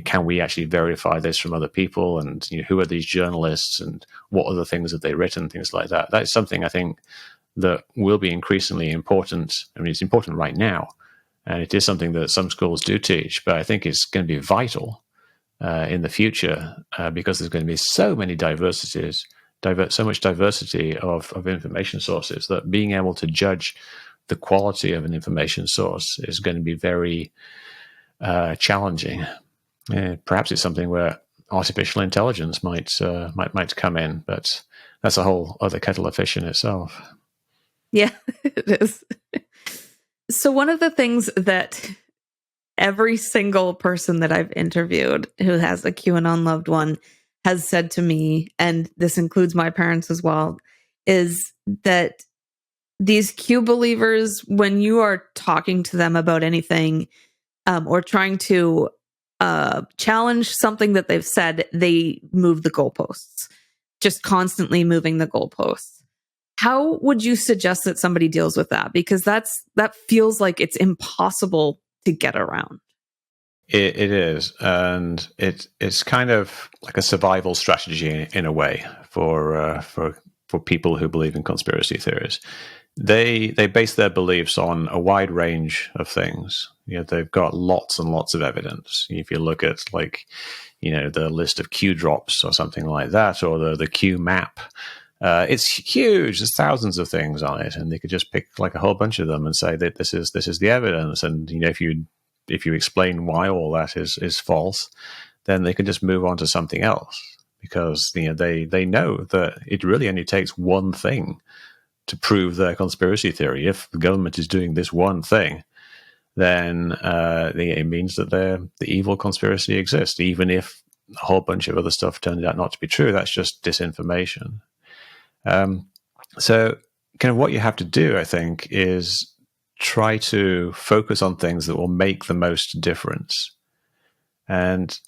can we actually verify this from other people, and who are these journalists, and what are the things that they've written, things like that. That's something I think that will be increasingly important. I mean, it's important right now, and it is something that some schools do teach, but I think it's going to be vital in the future because there's going to be so many so much diversity of information sources that being able to judge the quality of an information source is going to be very challenging. Perhaps it's something where artificial intelligence might come in, but that's a whole other kettle of fish in itself. Yeah, it is. So one of the things that every single person that I've interviewed who has a QAnon loved one has said to me, and this includes my parents as well, is that these Q believers, when you are talking to them about anything or trying to challenge something that they've said, they move the goalposts, just constantly moving the goalposts. How would you suggest that somebody deals with that? Because that feels like it's impossible to get around. It is, and it's kind of like a survival strategy in a way for people who believe in conspiracy theories. They base their beliefs on a wide range of things. They've got lots and lots of evidence. If you look at the list of Q drops or something like that, or the Q map, it's huge. There's thousands of things on it, and they could just pick like a whole bunch of them and say that this is the evidence. And if you explain why all that is false, then they can just move on to something else because they know that it really only takes one thing to prove their conspiracy theory. If the government is doing this one thing, then it means that the evil conspiracy exists, even if a whole bunch of other stuff turns out not to be true. That's just disinformation. So kind of what you have to do, I think, is try to focus on things that will make the most difference. And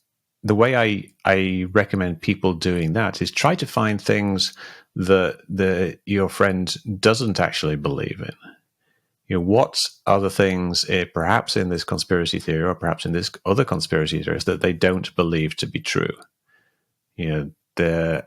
the way I recommend people doing that is try to find things that your friend doesn't actually believe in. What are the things, perhaps in this conspiracy theory or perhaps in this other conspiracy theories, that they don't believe to be true? The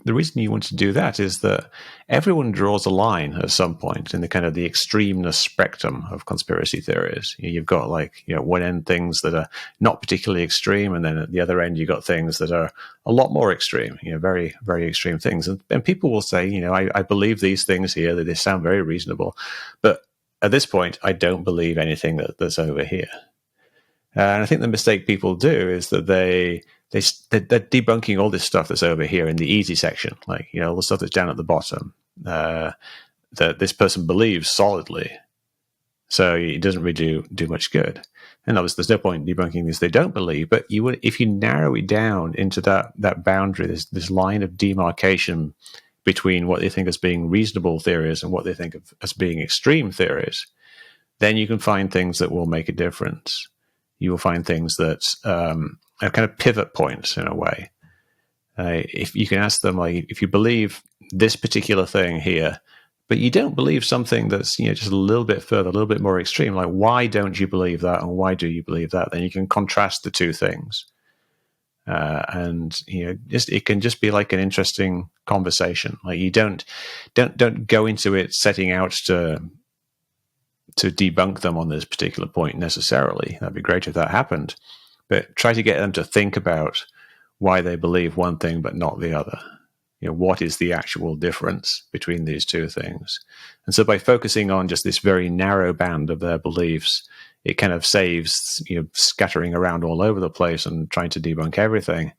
reason you want to do that is that everyone draws a line at some point in the kind of the extremeness spectrum of conspiracy theories. You've got one end things that are not particularly extreme, and then at the other end you've got things that are a lot more extreme. Very, very extreme things, and people will say, I believe these things here, that they sound very reasonable, but at this point I don't believe anything that's over here. And I think the mistake people do is that they're debunking all this stuff that's over here in the easy section, all the stuff that's down at the bottom, that this person believes solidly. So it doesn't really do much good. And obviously, there's no point in debunking this they don't believe. But if you narrow it down into that boundary, this line of demarcation between what they think as being reasonable theories and what they think of as being extreme theories, then you can find things that will make a difference. You will find things that are kind of pivot points in a way. If you can ask them, if you believe this particular thing here, but you don't believe something that's just a little bit further, a little bit more extreme, why don't you believe that, and why do you believe that? Then you can contrast the two things, and it can just be like an interesting conversation. You don't go into it setting out to debunk them on this particular point necessarily. That'd be great if that happened. But try to get them to think about why they believe one thing but not the other. What is the actual difference between these two things? And so by focusing on just this very narrow band of their beliefs, it kind of saves scattering around all over the place and trying to debunk everything.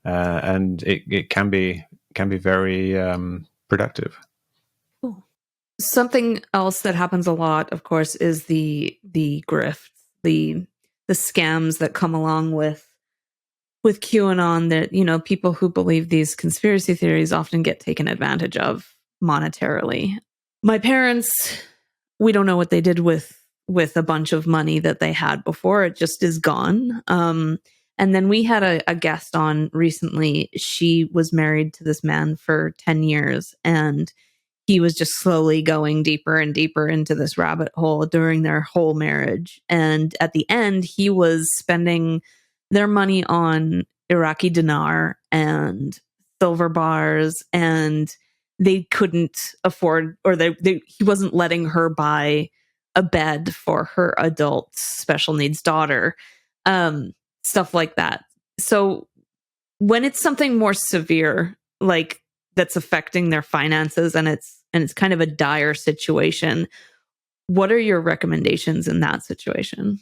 And it can be very productive. Cool. Something else that happens a lot, of course, is the grift, the scams that come along with QAnon. That people who believe these conspiracy theories often get taken advantage of monetarily. My parents, we don't know what they did with a bunch of money that they had before. It just is gone. And then we had a guest on recently. She was married to this man for 10 years, and he was just slowly going deeper and deeper into this rabbit hole during their whole marriage. And at the end, he was spending their money on Iraqi dinar and silver bars, and they couldn't afford, or he wasn't letting her buy a bed for her adult special needs daughter, stuff like that. So when it's something more severe, like that's affecting their finances, and it's kind of a dire situation, what are your recommendations in that situation?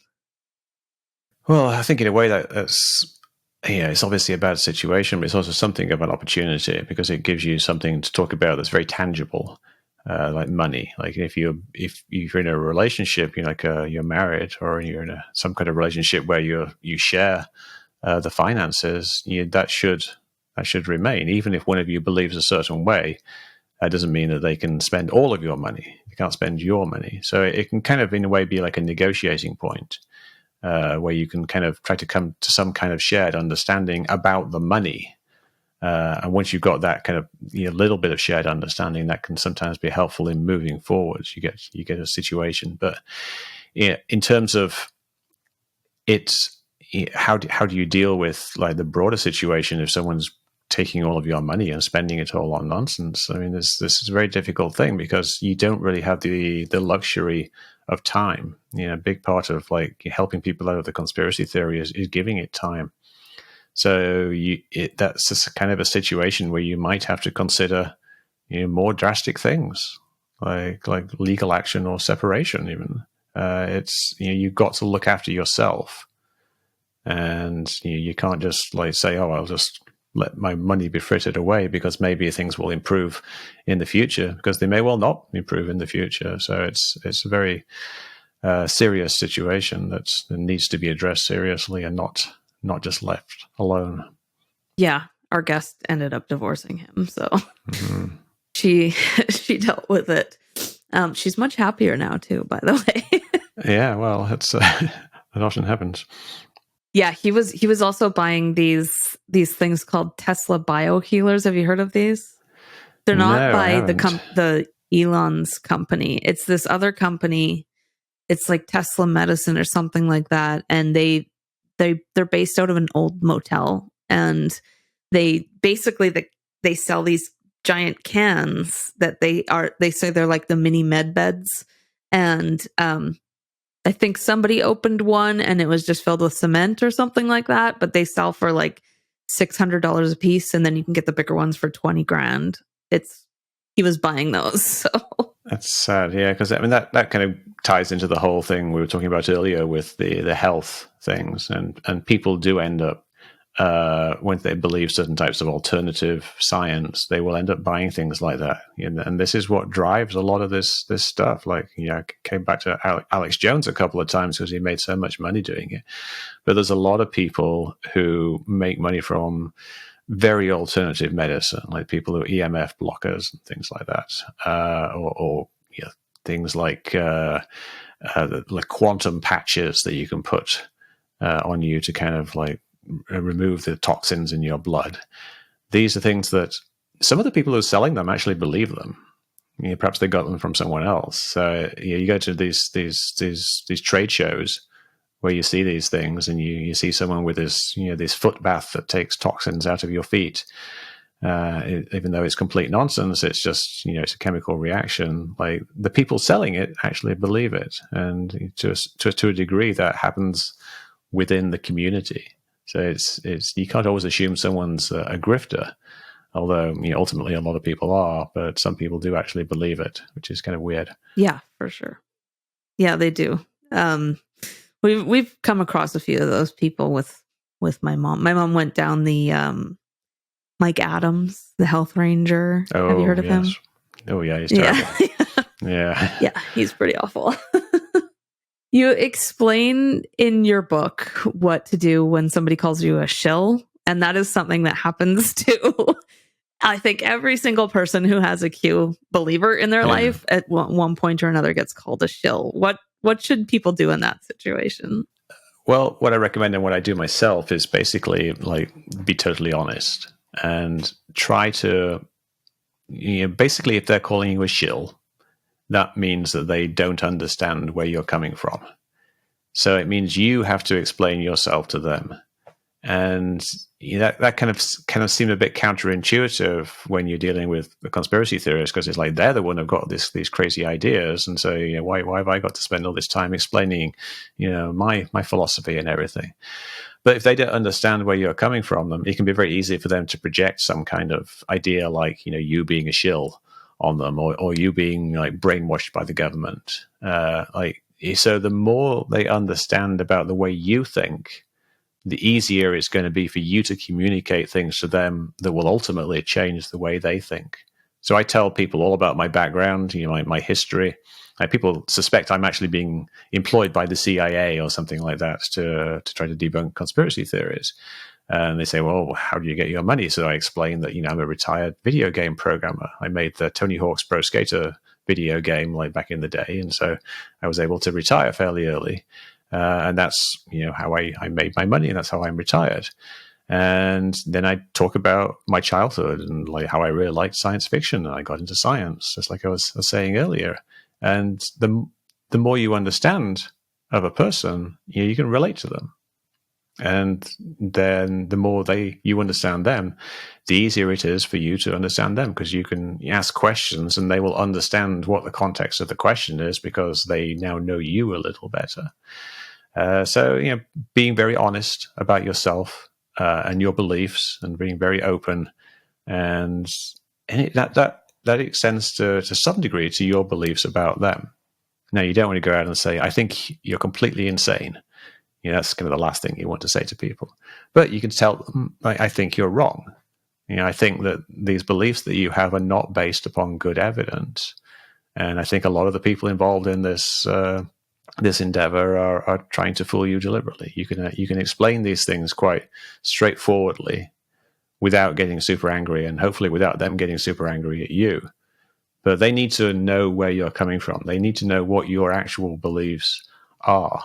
Well, I think in a way that's it's obviously a bad situation, but it's also something of an opportunity because it gives you something to talk about that's very tangible, like money. Like if you're in a relationship, you're married, or you're in some kind of relationship where you share the finances, that should remain, even if one of you believes a certain way. That doesn't mean that they can spend all of your money. You can't spend your money, so it can kind of, in a way, be like a negotiating point. Where you can kind of try to come to some kind of shared understanding about the money. And once you've got that kind of little bit of shared understanding, that can sometimes be helpful in moving forwards. You get a situation. But in terms of how do you deal with like the broader situation if someone's taking all of your money and spending it all on nonsense? I mean, this is a very difficult thing because you don't really have the luxury of time. A big part of like helping people out of the conspiracy theory is giving it time. So that's just kind of a situation where you might have to consider more drastic things like legal action or separation. Even it's you've got to look after yourself, and you can't just like say, oh, I'll just let my money be frittered away because maybe things will improve in the future, because they may well not improve in the future. So it's a very serious situation that needs to be addressed seriously and not just left alone. Yeah, our guest ended up divorcing him, so she dealt with it. She's much happier now too, by the way. Yeah, well, it's it often happens. Yeah, he was also buying these things called Tesla biohealers. Have you heard of these? They're not No, I by haven't. the Elon's company. It's this other company. It's like Tesla Medicine or something like that, and they're based out of an old motel, and they basically they sell these giant cans that they say they're like the mini med beds, and I think somebody opened one and it was just filled with cement or something like that, but they sell for like $600 a piece, and then you can get the bigger ones for 20 grand. He was buying those. So That's sad, yeah, because I mean that kind of ties into the whole thing we were talking about earlier with the health things, and people do end up when they believe certain types of alternative science, they will end up buying things like that, and this is what drives a lot of this stuff. Like, I came back to Alex Jones a couple of times because he made so much money doing it, but there's a lot of people who make money from very alternative medicine, like people who are EMF blockers and things like that, or things like quantum patches that you can put on you to kind of like remove the toxins in your blood. These are things that some of the people who are selling them actually believe them. Perhaps they got them from someone else. So you go to these trade shows where you see these things, and you see someone with this this foot bath that takes toxins out of your feet. Even though it's complete nonsense, it's just it's a chemical reaction. Like, the people selling it actually believe it, and to a degree that happens within the community. So it's you can't always assume someone's a grifter, although ultimately a lot of people are, but some people do actually believe it, which is kind of weird. yeah, for sure. Yeah, they do. We've come across a few of those people with my mom. My mom went down the Mike Adams, the health ranger. Oh, have you heard of him? Oh yeah, he's terrible. Yeah, he's pretty awful. You explain in your book what to do when somebody calls you a shill, and that is something that happens to I think every single person who has a Q believer in their life at one point or another gets called a shill. What should people do in that situation? Well, what I recommend and what I do myself is basically like be totally honest and try to basically, if they're calling you a shill, that means that they don't understand where you're coming from. So it means you have to explain yourself to them. And that kind of seemed a bit counterintuitive when you're dealing with the conspiracy theorists, because it's like they're the one who've got these crazy ideas, and so why have I got to spend all this time explaining my philosophy and everything? But if they don't understand where you're coming from, it can be very easy for them to project some kind of idea, like you being a shill on them, or you being like brainwashed by the government. So the more they understand about the way you think, the easier it's going to be for you to communicate things to them that will ultimately change the way they think. So I tell people all about my background, my history. People suspect I'm actually being employed by the CIA or something like that to try to debunk conspiracy theories. And they say, well, how do you get your money? So I explain that, I'm a retired video game programmer. I made the Tony Hawk's Pro Skater video game like back in the day. And so I was able to retire fairly early. And that's how I made my money, and that's how I'm retired. And then I talk about my childhood and like how I really liked science fiction, and I got into science, just like I was saying earlier. And the more you understand of a person, you can relate to them. And then the more you understand them, the easier it is for you to understand them, because you can ask questions and they will understand what the context of the question is, because they now know you a little better. So being very honest about yourself and your beliefs, and being very open, and that extends to some degree to your beliefs about them. Now, you don't want to go out and say, I think you're completely insane. That's kind of the last thing you want to say to people. But you can tell them, I think you're wrong. I think that these beliefs that you have are not based upon good evidence. And I think a lot of the people involved in this endeavor are trying to fool you deliberately. You can explain these things quite straightforwardly, without getting super angry, and hopefully without them getting super angry at you. But they need to know where you're coming from. They need to know what your actual beliefs are,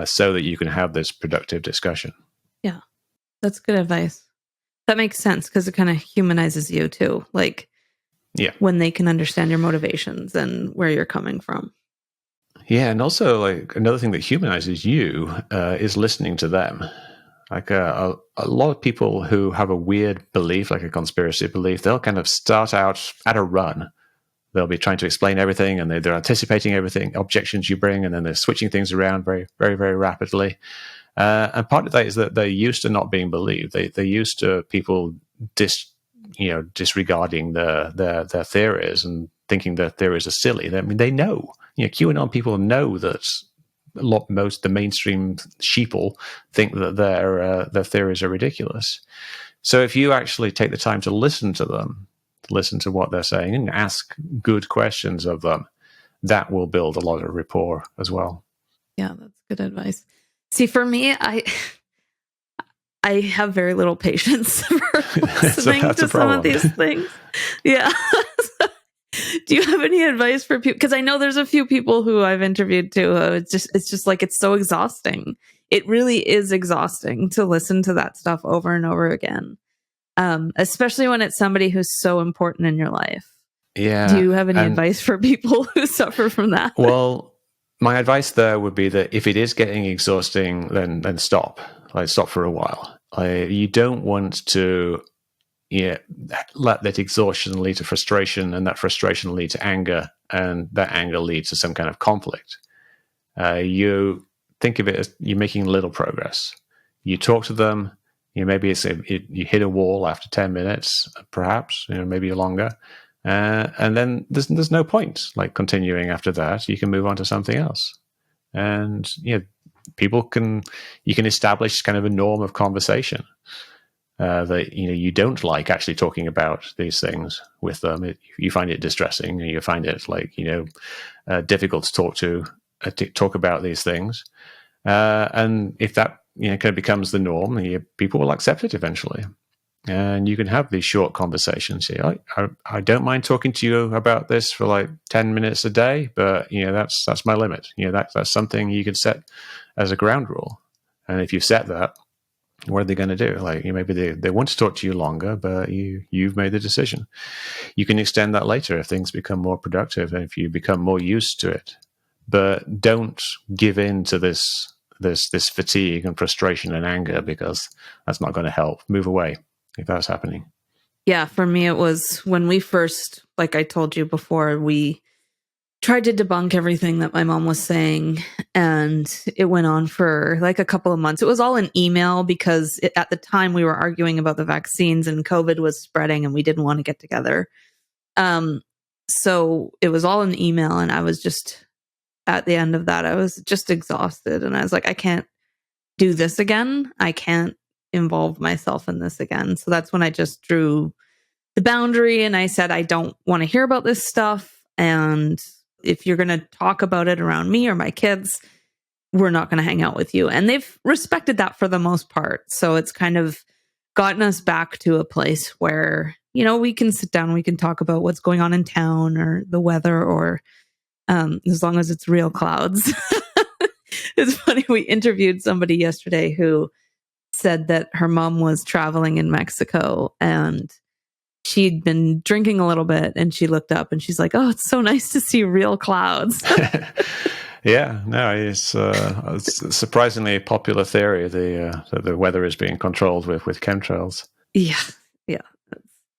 so that you can have this productive discussion. Yeah, that's good advice. That makes sense because it kind of humanizes you too. Like, Yeah. when they can understand your motivations and where you're coming from. Yeah, and also like another thing that humanizes you is listening to them. Like a lot of people who have a weird belief, like a conspiracy belief, they'll kind of start out at a run. They'll be trying to explain everything, and they're anticipating everything, objections you bring, and then they're switching things around very, very, very rapidly. And part of that is that they're used to not being believed. They're used to people disregarding their theories and thinking their theories are silly. I mean, they know. QAnon people know that the mainstream sheeple think that their theories are ridiculous. So if you actually take the time to listen to them, listen to what they're saying, and ask good questions of them, that will build a lot of rapport as well. Yeah, that's good advice. See, for me, I have very little patience for listening to some of these things. Yeah. Do you have any advice for people? Because I know there's a few people who I've interviewed too. It's just like, it's so exhausting. It really is exhausting to listen to that stuff over and over again, especially when it's somebody who's so important in your life. Yeah. Do you have any advice for people who suffer from that? Well, my advice there would be that if it is getting exhausting, then stop. Like, stop for a while. You don't want to let that exhaustion lead to frustration, and that frustration lead to anger, and that anger leads to some kind of conflict. You think of it as you're making little progress. You talk to them. Maybe you hit a wall after 10 minutes, perhaps, maybe longer. And then there's no point like continuing after that. You can move on to something else. And you can establish kind of a norm of conversation that you don't like actually talking about these things with them. You find it distressing, and you find it like difficult to talk about these things. And if that kind of becomes the norm, people will accept it eventually. And you can have these short conversations. I don't mind talking to you about this for like 10 minutes a day, but that's my limit. That's something you could set as a ground rule. And if you've set that, what are they going to do? Like, maybe they want to talk to you longer, but you've made the decision. You can extend that later if things become more productive and if you become more used to it. But don't give in to this fatigue and frustration and anger, because that's not going to help. Move away if that's happening. Yeah, for me, it was when we first, like I told you before, we tried to debunk everything that my mom was saying, and it went on for like a couple of months. It was all in email because at the time we were arguing about the vaccines and COVID was spreading and we didn't want to get together. So it was all in email, and I was just, at the end of that, I was just exhausted, and I was like, I can't do this again. I can't involve myself in this again. So that's when I just drew the boundary, and I said, I don't want to hear about this stuff. And if you're going to talk about it around me or my kids, we're not going to hang out with you. And they've respected that for the most part. So it's kind of gotten us back to a place where, we can sit down, we can talk about what's going on in town or the weather, or as long as it's real clouds. It's funny. We interviewed somebody yesterday who said that her mom was traveling in Mexico and she'd been drinking a little bit, and she looked up and she's like, oh, it's so nice to see real clouds. Yeah, no, it's a surprisingly popular theory, that the weather is being controlled with chemtrails. Yeah.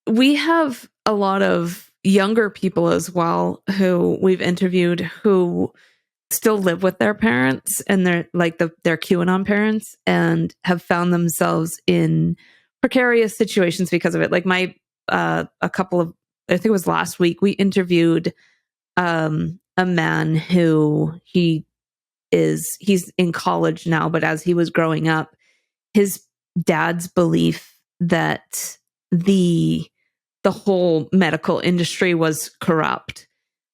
We have a lot of younger people as well who we've interviewed who still live with their parents, and they're like their QAnon parents, and have found themselves in precarious situations because of it. Like I think it was last week, we interviewed a man who he's in college now, but as he was growing up, his dad's belief that the whole medical industry was corrupt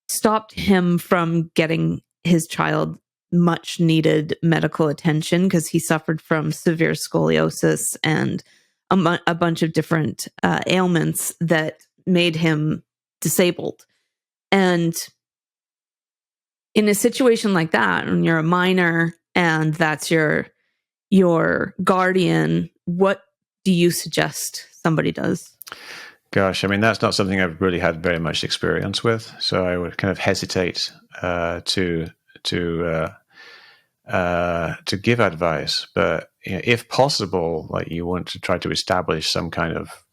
stopped him from getting his child much needed medical attention, because he suffered from severe scoliosis and a bunch of different ailments that made him disabled. And in a situation like that, when you're a minor and that's your guardian, what do you suggest somebody does? Gosh, I mean, that's not something I've really had very much experience with, so I would kind of hesitate to give advice. But if possible, like you want to try to establish some kind of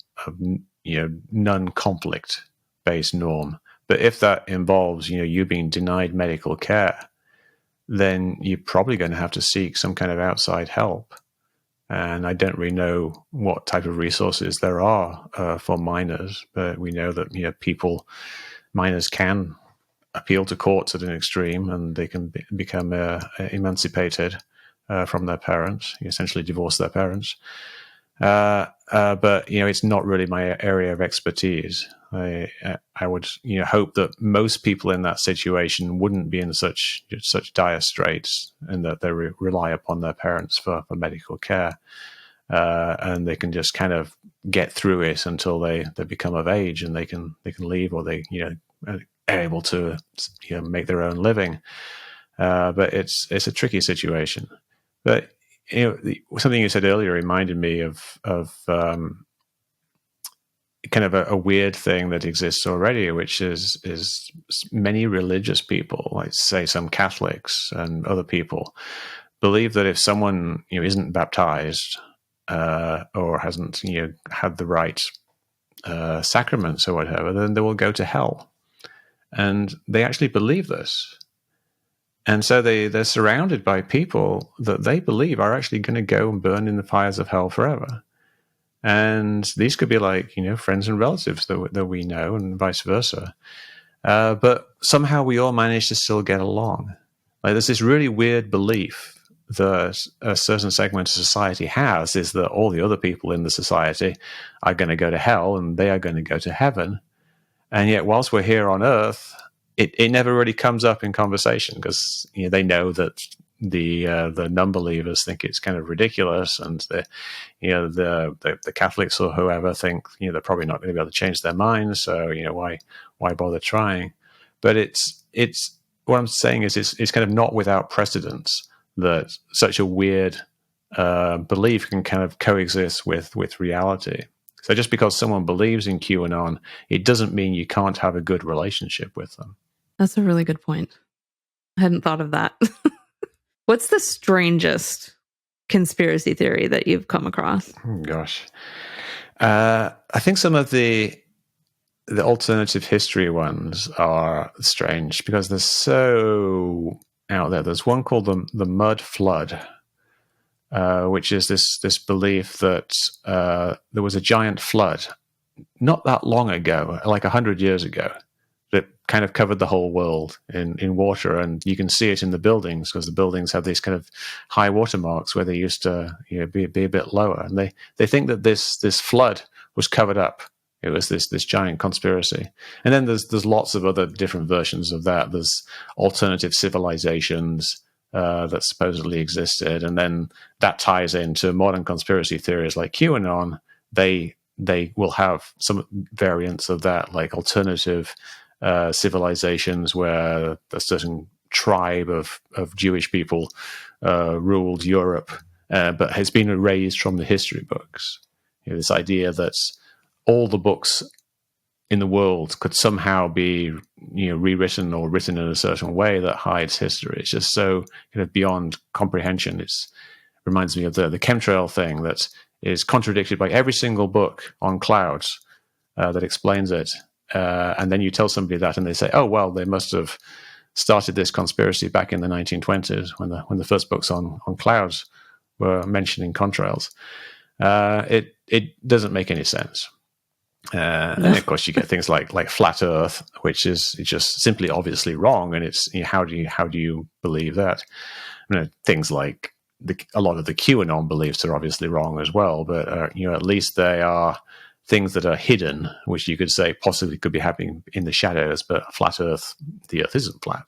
non-conflict based norm. But if that involves you being denied medical care, then you're probably going to have to seek some kind of outside help. And I don't really know what type of resources there are for minors, but we know that minors can appeal to courts at an extreme, and they can become emancipated from their parents, essentially divorce their parents. But it's not really my area of expertise. I would hope that most people in that situation wouldn't be in such dire straits, and that they rely upon their parents for medical care, and they can just kind of get through it until they become of age and they can leave, or they are able to make their own living. But it's a tricky situation. But something you said earlier reminded me of kind of a weird thing that exists already, which is many religious people, like say some Catholics and other people, believe that if someone isn't baptized or hasn't had the right sacraments or whatever, then they will go to hell. And they actually believe this. And so they're surrounded by people that they believe are actually going to go and burn in the fires of hell forever. And these could be like, friends and relatives that we know, and vice versa. But somehow we all manage to still get along. Like there's this really weird belief that a certain segment of society has, is that all the other people in the society are going to go to hell and they are going to go to heaven. And yet whilst we're here on Earth, it never really comes up in conversation, because they know that the non-believers think it's kind of ridiculous, and the Catholics or whoever think they're probably not going to be able to change their minds, so why bother trying? But it's what I'm saying is it's kind of not without precedence that such a weird belief can kind of coexist with reality. So just because someone believes in QAnon, it doesn't mean you can't have a good relationship with them. That's a really good point. I hadn't thought of that. What's the strangest conspiracy theory that you've come across? Gosh. I think some of the alternative history ones are strange because they're so out there. There's one called the Mud Flood, which is this belief that there was a giant flood not that long ago, like 100 years ago, that kind of covered the whole world in water. And you can see it in the buildings, because the buildings have these kind of high water marks where they used to be a bit lower. And they think that this flood was covered up. It was this giant conspiracy. And then there's lots of other different versions of that. There's alternative civilizations that supposedly existed. And then that ties into modern conspiracy theories like QAnon. They will have some variants of that, like alternative civilizations where a certain tribe of Jewish people ruled Europe, but has been erased from the history books. This idea that all the books in the world could somehow be rewritten or written in a certain way that hides history. It's just so kind of beyond comprehension. It reminds me of the chemtrail thing that is contradicted by every single book on clouds that explains it. And then you tell somebody that and they say, oh, well, they must have started this conspiracy back in the 1920s when the first books on clouds were mentioning contrails. It doesn't make any sense. And of course you get things like flat Earth, which is just simply obviously wrong. And it's how do you believe that? Things like a lot of the QAnon beliefs are obviously wrong as well, but at least they are things that are hidden, which you could say possibly could be happening in the shadows. But flat Earth, the Earth isn't flat.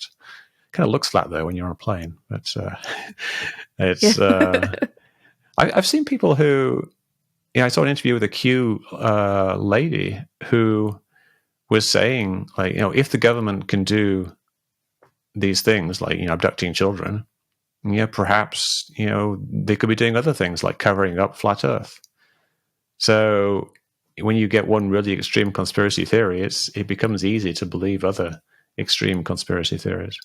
Kind of looks flat though when you're on a plane, but it's. I've seen people who I saw an interview with a Q lady who was saying, like, if the government can do these things, like, abducting children, perhaps, they could be doing other things like covering up flat Earth. So when you get one really extreme conspiracy theory, it becomes easy to believe other extreme conspiracy theories.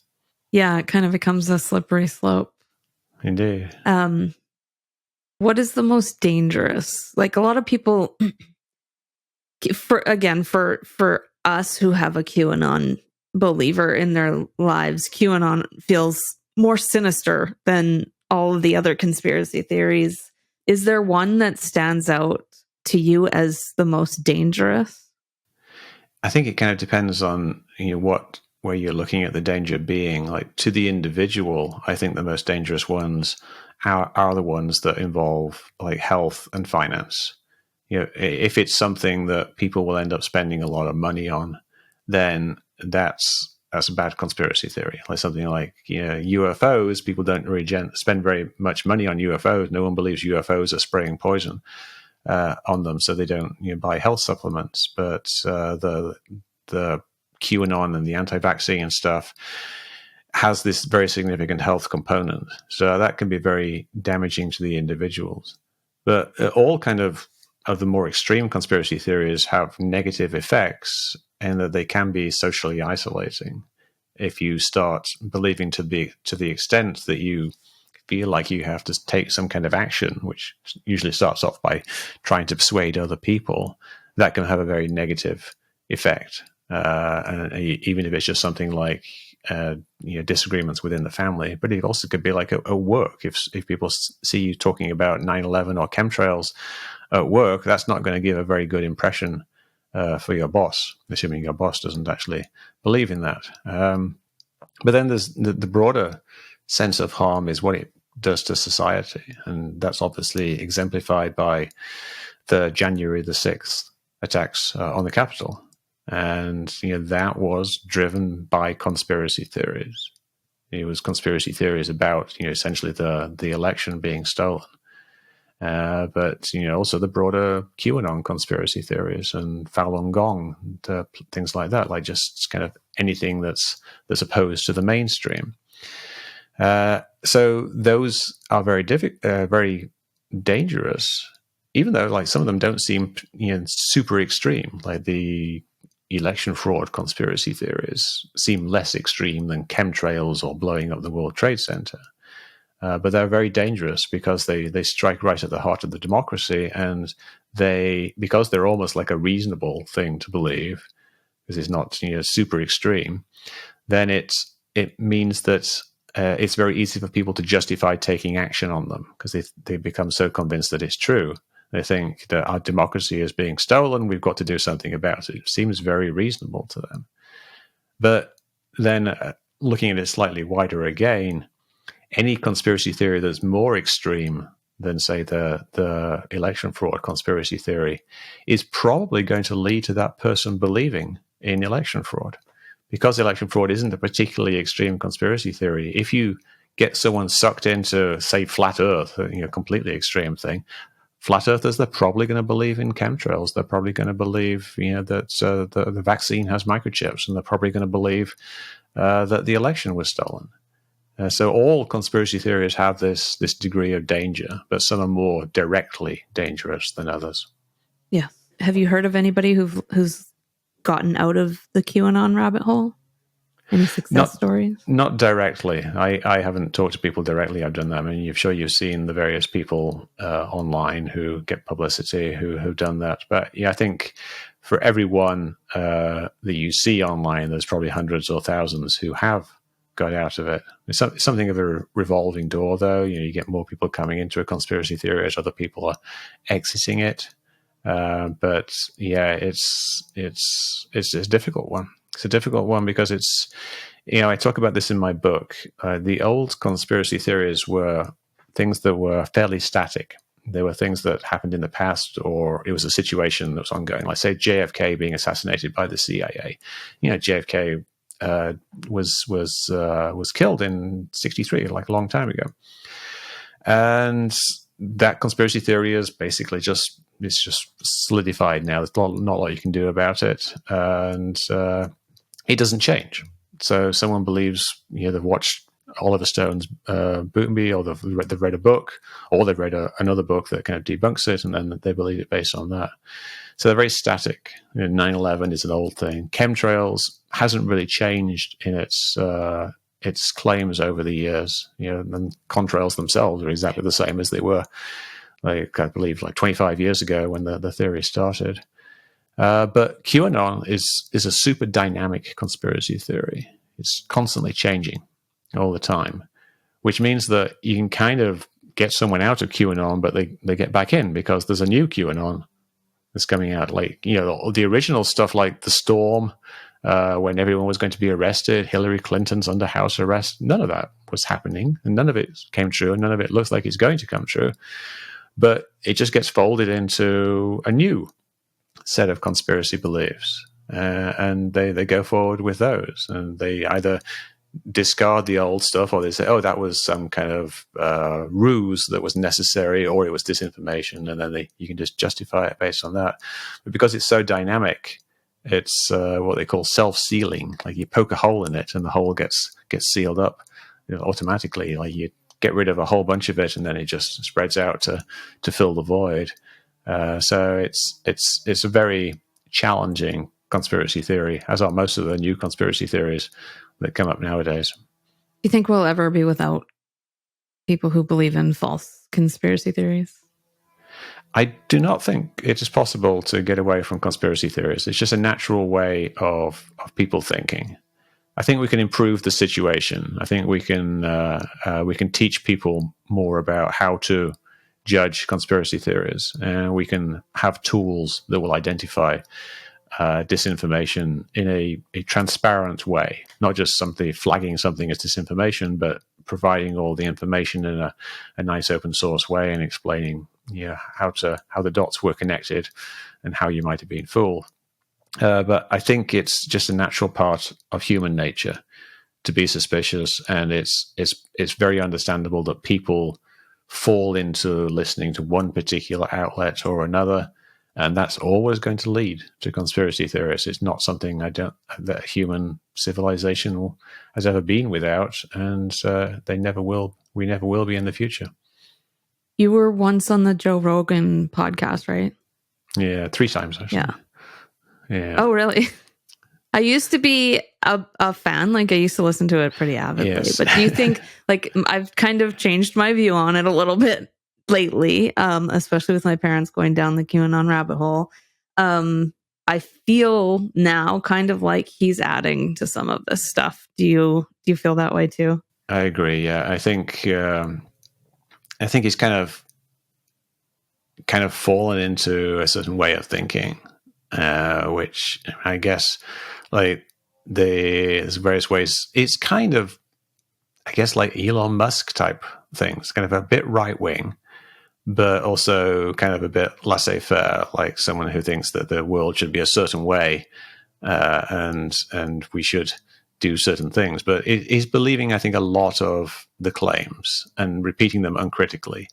Yeah, it kind of becomes a slippery slope. Indeed. What is the most dangerous? Like, a lot of people, for us who have a QAnon believer in their lives, QAnon feels more sinister than all of the other conspiracy theories. Is there one that stands out to you as the most dangerous? I think it kind of depends on where you're looking at the danger being. Like, to the individual, I think the most dangerous ones are the ones that involve like health and finance. If it's something that people will end up spending a lot of money on, then that's a bad conspiracy theory. Like something like UFOs, people don't really spend very much money on UFOs. No one believes UFOs are spraying poison on them, so they don't buy health supplements. But the QAnon and the anti-vaccine stuff has this very significant health component, so that can be very damaging to the individuals. But all kind of the more extreme conspiracy theories have negative effects, and that they can be socially isolating if you start believing to the extent that you feel like you have to take some kind of action, which usually starts off by trying to persuade other people. That can have a very negative effect, and even if it's just something like disagreements within the family. But it also could be like a work. If people see you talking about 9/11 or chemtrails at work, that's not going to give a very good impression for your boss, assuming your boss doesn't actually believe in that. But then there's the broader sense of harm is what it does to society, and that's obviously exemplified by the January the 6th attacks on the Capitol. And that was driven by conspiracy theories. It was conspiracy theories about essentially the election being stolen. But also the broader QAnon conspiracy theories and Falun Gong, things like that, like just kind of anything that's opposed to the mainstream. So those are very dangerous, even though like some of them don't seem super extreme. Like the election fraud conspiracy theories seem less extreme than chemtrails or blowing up the World Trade Center. But they're very dangerous because they strike right at the heart of the democracy, and because they're almost like a reasonable thing to believe, because it's not super extreme, then it means that it's very easy for people to justify taking action on them because they become so convinced that it's true. They think that our democracy is being stolen. We've got to do something about it. It seems very reasonable to them. But then looking at it slightly wider again, any conspiracy theory that's more extreme than, say, the election fraud conspiracy theory is probably going to lead to that person believing in election fraud. Because election fraud isn't a particularly extreme conspiracy theory, if you get someone sucked into, say, flat Earth, a completely extreme thing, flat earthers, they're probably going to believe in chemtrails. They're probably going to believe that the vaccine has microchips, and they're probably going to believe that the election was stolen. So all conspiracy theories have this degree of danger, but some are more directly dangerous than others. Yeah. Have you heard of anybody who's gotten out of the QAnon rabbit hole? Any success stories? Not directly. I haven't talked to people directly. I've done that. I mean, you've seen the various people online who get publicity who've done that. But yeah, I think for everyone that you see online, there's probably hundreds or thousands who have got out of it. It's something of a revolving door, though. You get more people coming into a conspiracy theory as other people are exiting it. But yeah, it's a difficult one. It's a difficult one because it's, I talk about this in my book. The old conspiracy theories were things that were fairly static. They were things that happened in the past, or it was a situation that was ongoing. Like, say, JFK being assassinated by the CIA. JFK was killed in '63, like a long time ago. And that conspiracy theory is basically it's just solidified now. There's not a lot you can do about it, and it doesn't change. So someone believes, they've watched Oliver Stone's Bootenby, or they've read a book, or they've read another book that kind of debunks it, and then they believe it based on that. So they're very static. 9/11 is an old thing. Chemtrails hasn't really changed in its claims over the years. And contrails themselves are exactly the same as they were, like, I believe, like 25 years ago when the theory started. But QAnon is a super dynamic conspiracy theory. It's constantly changing all the time, which means that you can kind of get someone out of QAnon, but they get back in because there's a new QAnon that's coming out. Like, the original stuff, like the storm, when everyone was going to be arrested, Hillary Clinton's under house arrest, none of that was happening, and none of it came true, and none of it looks like it's going to come true. But it just gets folded into a new set of conspiracy beliefs, and they go forward with those, and they either discard the old stuff, or they say, oh, that was some kind of ruse that was necessary, or it was disinformation, and then you can just justify it based on that. But because it's so dynamic, it's what they call self-sealing. Like, you poke a hole in it and the hole gets sealed up automatically. Like, you get rid of a whole bunch of it and then it just spreads out to fill the void. So it's a very challenging conspiracy theory, as are most of the new conspiracy theories that come up nowadays. Do you think we'll ever be without people who believe in false conspiracy theories? I do not think it is possible to get away from conspiracy theories. It's just a natural way of people thinking. I think we can improve the situation. I think we can teach people more about how to judge conspiracy theories, and we can have tools that will identify disinformation in a transparent way, not just flagging something as disinformation, but providing all the information in a nice open source way and explaining how the dots were connected and how you might have been fooled. But I think it's just a natural part of human nature to be suspicious, and it's very understandable that people fall into listening to one particular outlet or another, and that's always going to lead to conspiracy theories. It's not something that human civilization has ever been without, and they never will. We never will be in the future. You were once on the Joe Rogan podcast, right? Yeah, 3 times actually. Yeah. Oh, really? I used to be a fan. Like, I used to listen to it pretty avidly. Yes. But do you think, like, I've kind of changed my view on it a little bit lately, especially with my parents going down the QAnon rabbit hole. I feel now kind of like he's adding to some of this stuff. Do you feel that way too? I agree. Yeah, I think he's kind of fallen into a certain way of thinking, which I guess, like, there's various ways. It's kind of, I guess, like Elon Musk type things, kind of a bit right wing, but also kind of a bit laissez-faire, like someone who thinks that the world should be a certain way, and we should do certain things. But he's believing, I think, a lot of the claims and repeating them uncritically.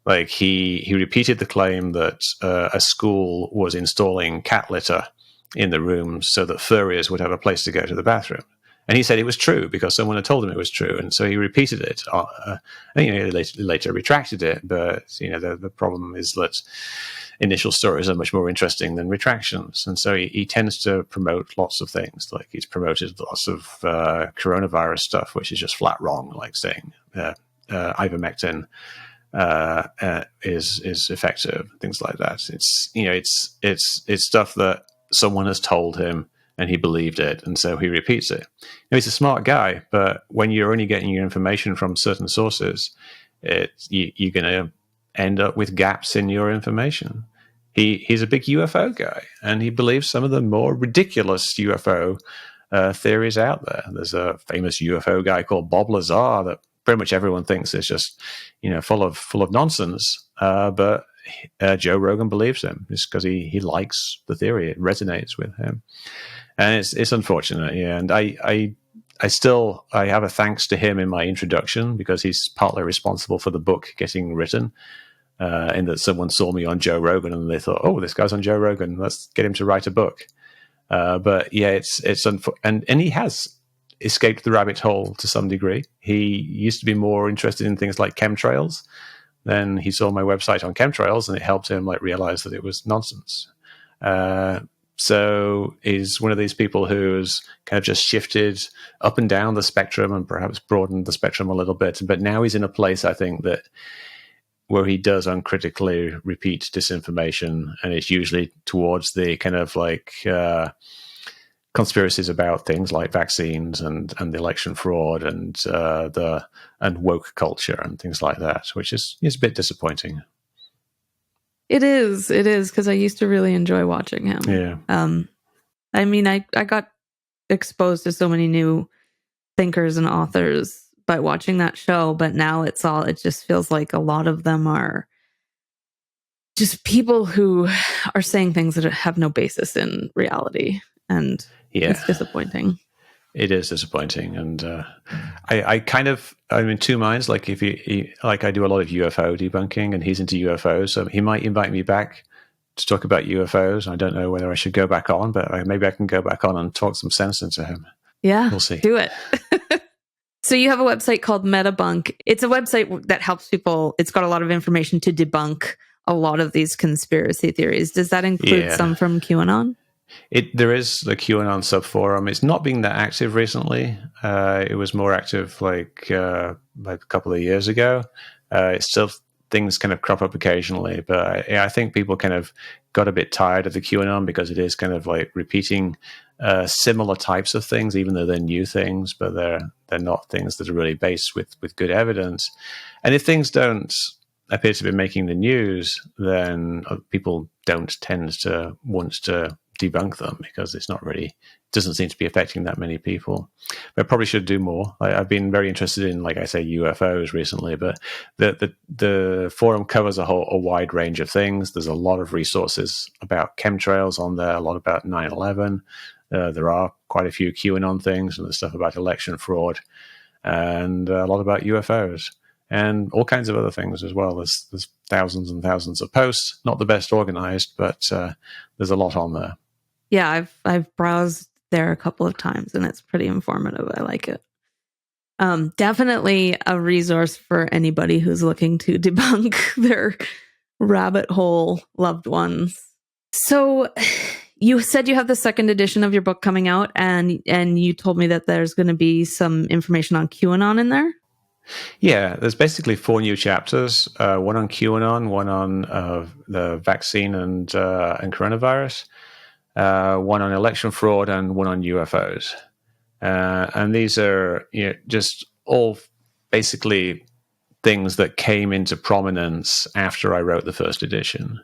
Like, he repeated the claim that a school was installing cat litter in the rooms so that furries would have a place to go to the bathroom. And he said it was true because someone had told him it was true. And so he repeated it. And, he later retracted it. But, the problem is that initial stories are much more interesting than retractions. And so he tends to promote lots of things. Like, he's promoted lots of coronavirus stuff, which is just flat wrong, like saying ivermectin is effective, things like that. It's stuff that someone has told him and he believed it, and so he repeats it. He's a smart guy, but when you're only getting your information from certain sources, you're going to end up with gaps in your information. He's a big UFO guy, and he believes some of the more ridiculous UFO theories out there. There's a famous UFO guy called Bob Lazar that pretty much everyone thinks is just, full of nonsense. But Joe Rogan believes him just because he likes the theory. It resonates with him, and it's unfortunate. Yeah, and I I have a thanks to him in my introduction because he's partly responsible for the book getting written. In that someone saw me on Joe Rogan and they thought, oh, this guy's on Joe Rogan, let's get him to write a book. But yeah, and he has escaped the rabbit hole to some degree. He used to be more interested in things like chemtrails. Then he saw my website on chemtrails, and it helped him realize that it was nonsense. So he's one of these people who's kind of just shifted up and down the spectrum and perhaps broadened the spectrum a little bit. But now he's in a place, I think, that where he does uncritically repeat disinformation, and it's usually towards the kind of conspiracies about things like vaccines and the election fraud and woke culture and things like that, which is a bit disappointing. It is because I used to really enjoy watching him. Yeah. I mean, I got exposed to so many new thinkers and authors by watching that show, but now it just feels like a lot of them are just people who are saying things that have no basis in reality. And it's disappointing. It is disappointing. And I'm in two minds. Like if I do a lot of UFO debunking and he's into UFOs, so he might invite me back to talk about UFOs. I don't know whether I should go back on, but maybe I can go back on and talk some sense into him. Yeah, we'll see. Do it. So you have a website called Metabunk. It's a website that helps people. It's got a lot of information to debunk a lot of these conspiracy theories. Does that include some from QAnon? There is the QAnon subforum. It's not been that active recently. It was more active like a couple of years ago. It's still things kind of crop up occasionally, but I think people kind of got a bit tired of the QAnon because it is kind of repeating similar types of things, even though they're new things, but they're not things that are really based with good evidence. And if things don't appear to be making the news, then people don't tend to want to debunk them because doesn't seem to be affecting that many people. But I probably should do more. I've been very interested in, like I say, UFOs recently, but the forum covers a wide range of things. There's a lot of resources about chemtrails on there, a lot about 9/11. There are quite a few QAnon things, and there's stuff about election fraud, and a lot about UFOs, and all kinds of other things as well. There's thousands and thousands of posts. Not the best organized, but there's a lot on there. Yeah, I've browsed there a couple of times, and it's pretty informative. I like it. Definitely a resource for anybody who's looking to debunk their rabbit hole loved ones. So you said you have the second edition of your book coming out, and you told me that there's going to be some information on QAnon in there. Yeah, there's basically 4 new chapters, one on QAnon, one on the vaccine and coronavirus, one on election fraud, and one on UFOs. And these are just all basically things that came into prominence after I wrote the first edition.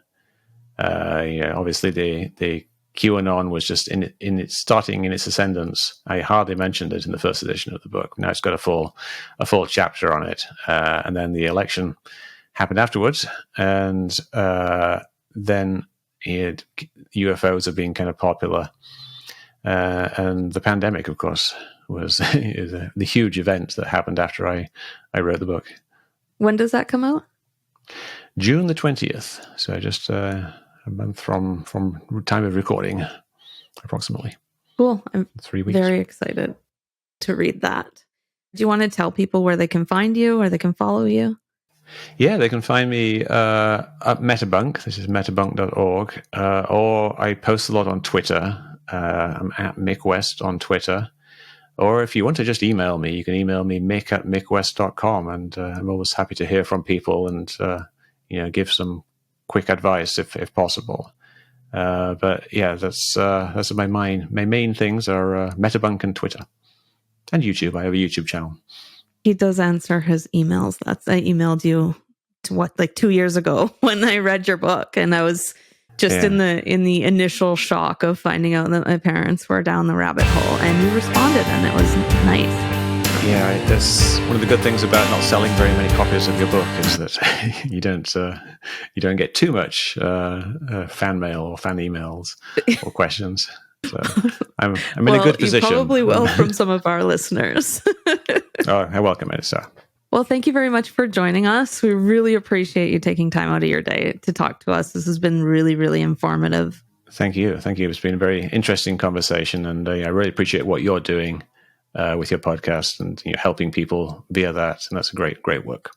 Obviously the QAnon was just in its starting in its ascendance. I hardly mentioned it in the first edition of the book. Now it's got a full chapter on it, and then the election happened afterwards, and then UFOs have been kind of popular, and the pandemic, of course, was the huge event that happened after I wrote the book. When does that come out? June the 20th. So just a month from time of recording, approximately. Cool. I'm 3 weeks. Very excited to read that. Do you want to tell people where they can find you or they can follow you? Yeah, they can find me at Metabunk. This is metabunk.org. Or I post a lot on Twitter. I'm at Mick West on Twitter. Or if you want to just email me, you can email me mick@mickwest.com. And I'm always happy to hear from people and give some quick advice if possible. But yeah, that's my main things are Metabunk and Twitter. And YouTube. I have a YouTube channel. He does answer his emails. I emailed you 2 years ago when I read your book, and I was just in the initial shock of finding out that my parents were down the rabbit hole, and you responded, and it was nice. Yeah, that's one of the good things about not selling very many copies of your book is that you don't get too much fan mail or fan emails or questions. So I'm in a good position. You probably will from some of our listeners. Oh, I welcome it, sir. Well, thank you very much for joining us. We really appreciate you taking time out of your day to talk to us. This has been really, really informative. Thank you. It's been a very interesting conversation, and I really appreciate what you're doing with your podcast and helping people via that. And that's a great work.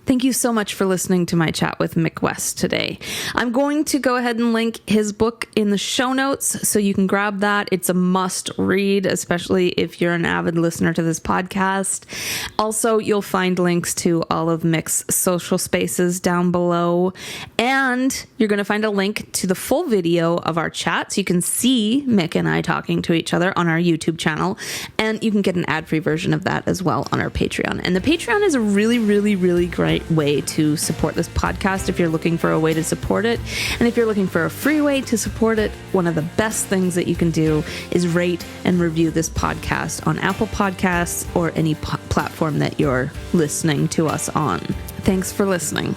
Thank you so much for listening to my chat with Mick West today. I'm going to go ahead and link his book in the show notes so you can grab that. It's a must read, especially if you're an avid listener to this podcast. Also, you'll find links to all of Mick's social spaces down below. And you're going to find a link to the full video of our chat so you can see Mick and I talking to each other on our YouTube channel. And you can get an ad-free version of that as well on our Patreon. And the Patreon is a really, really, really great way to support this podcast if you're looking for a way to support it. And if you're looking for a free way to support it, one of the best things that you can do is rate and review this podcast on Apple Podcasts or any platform that you're listening to us on. Thanks for listening.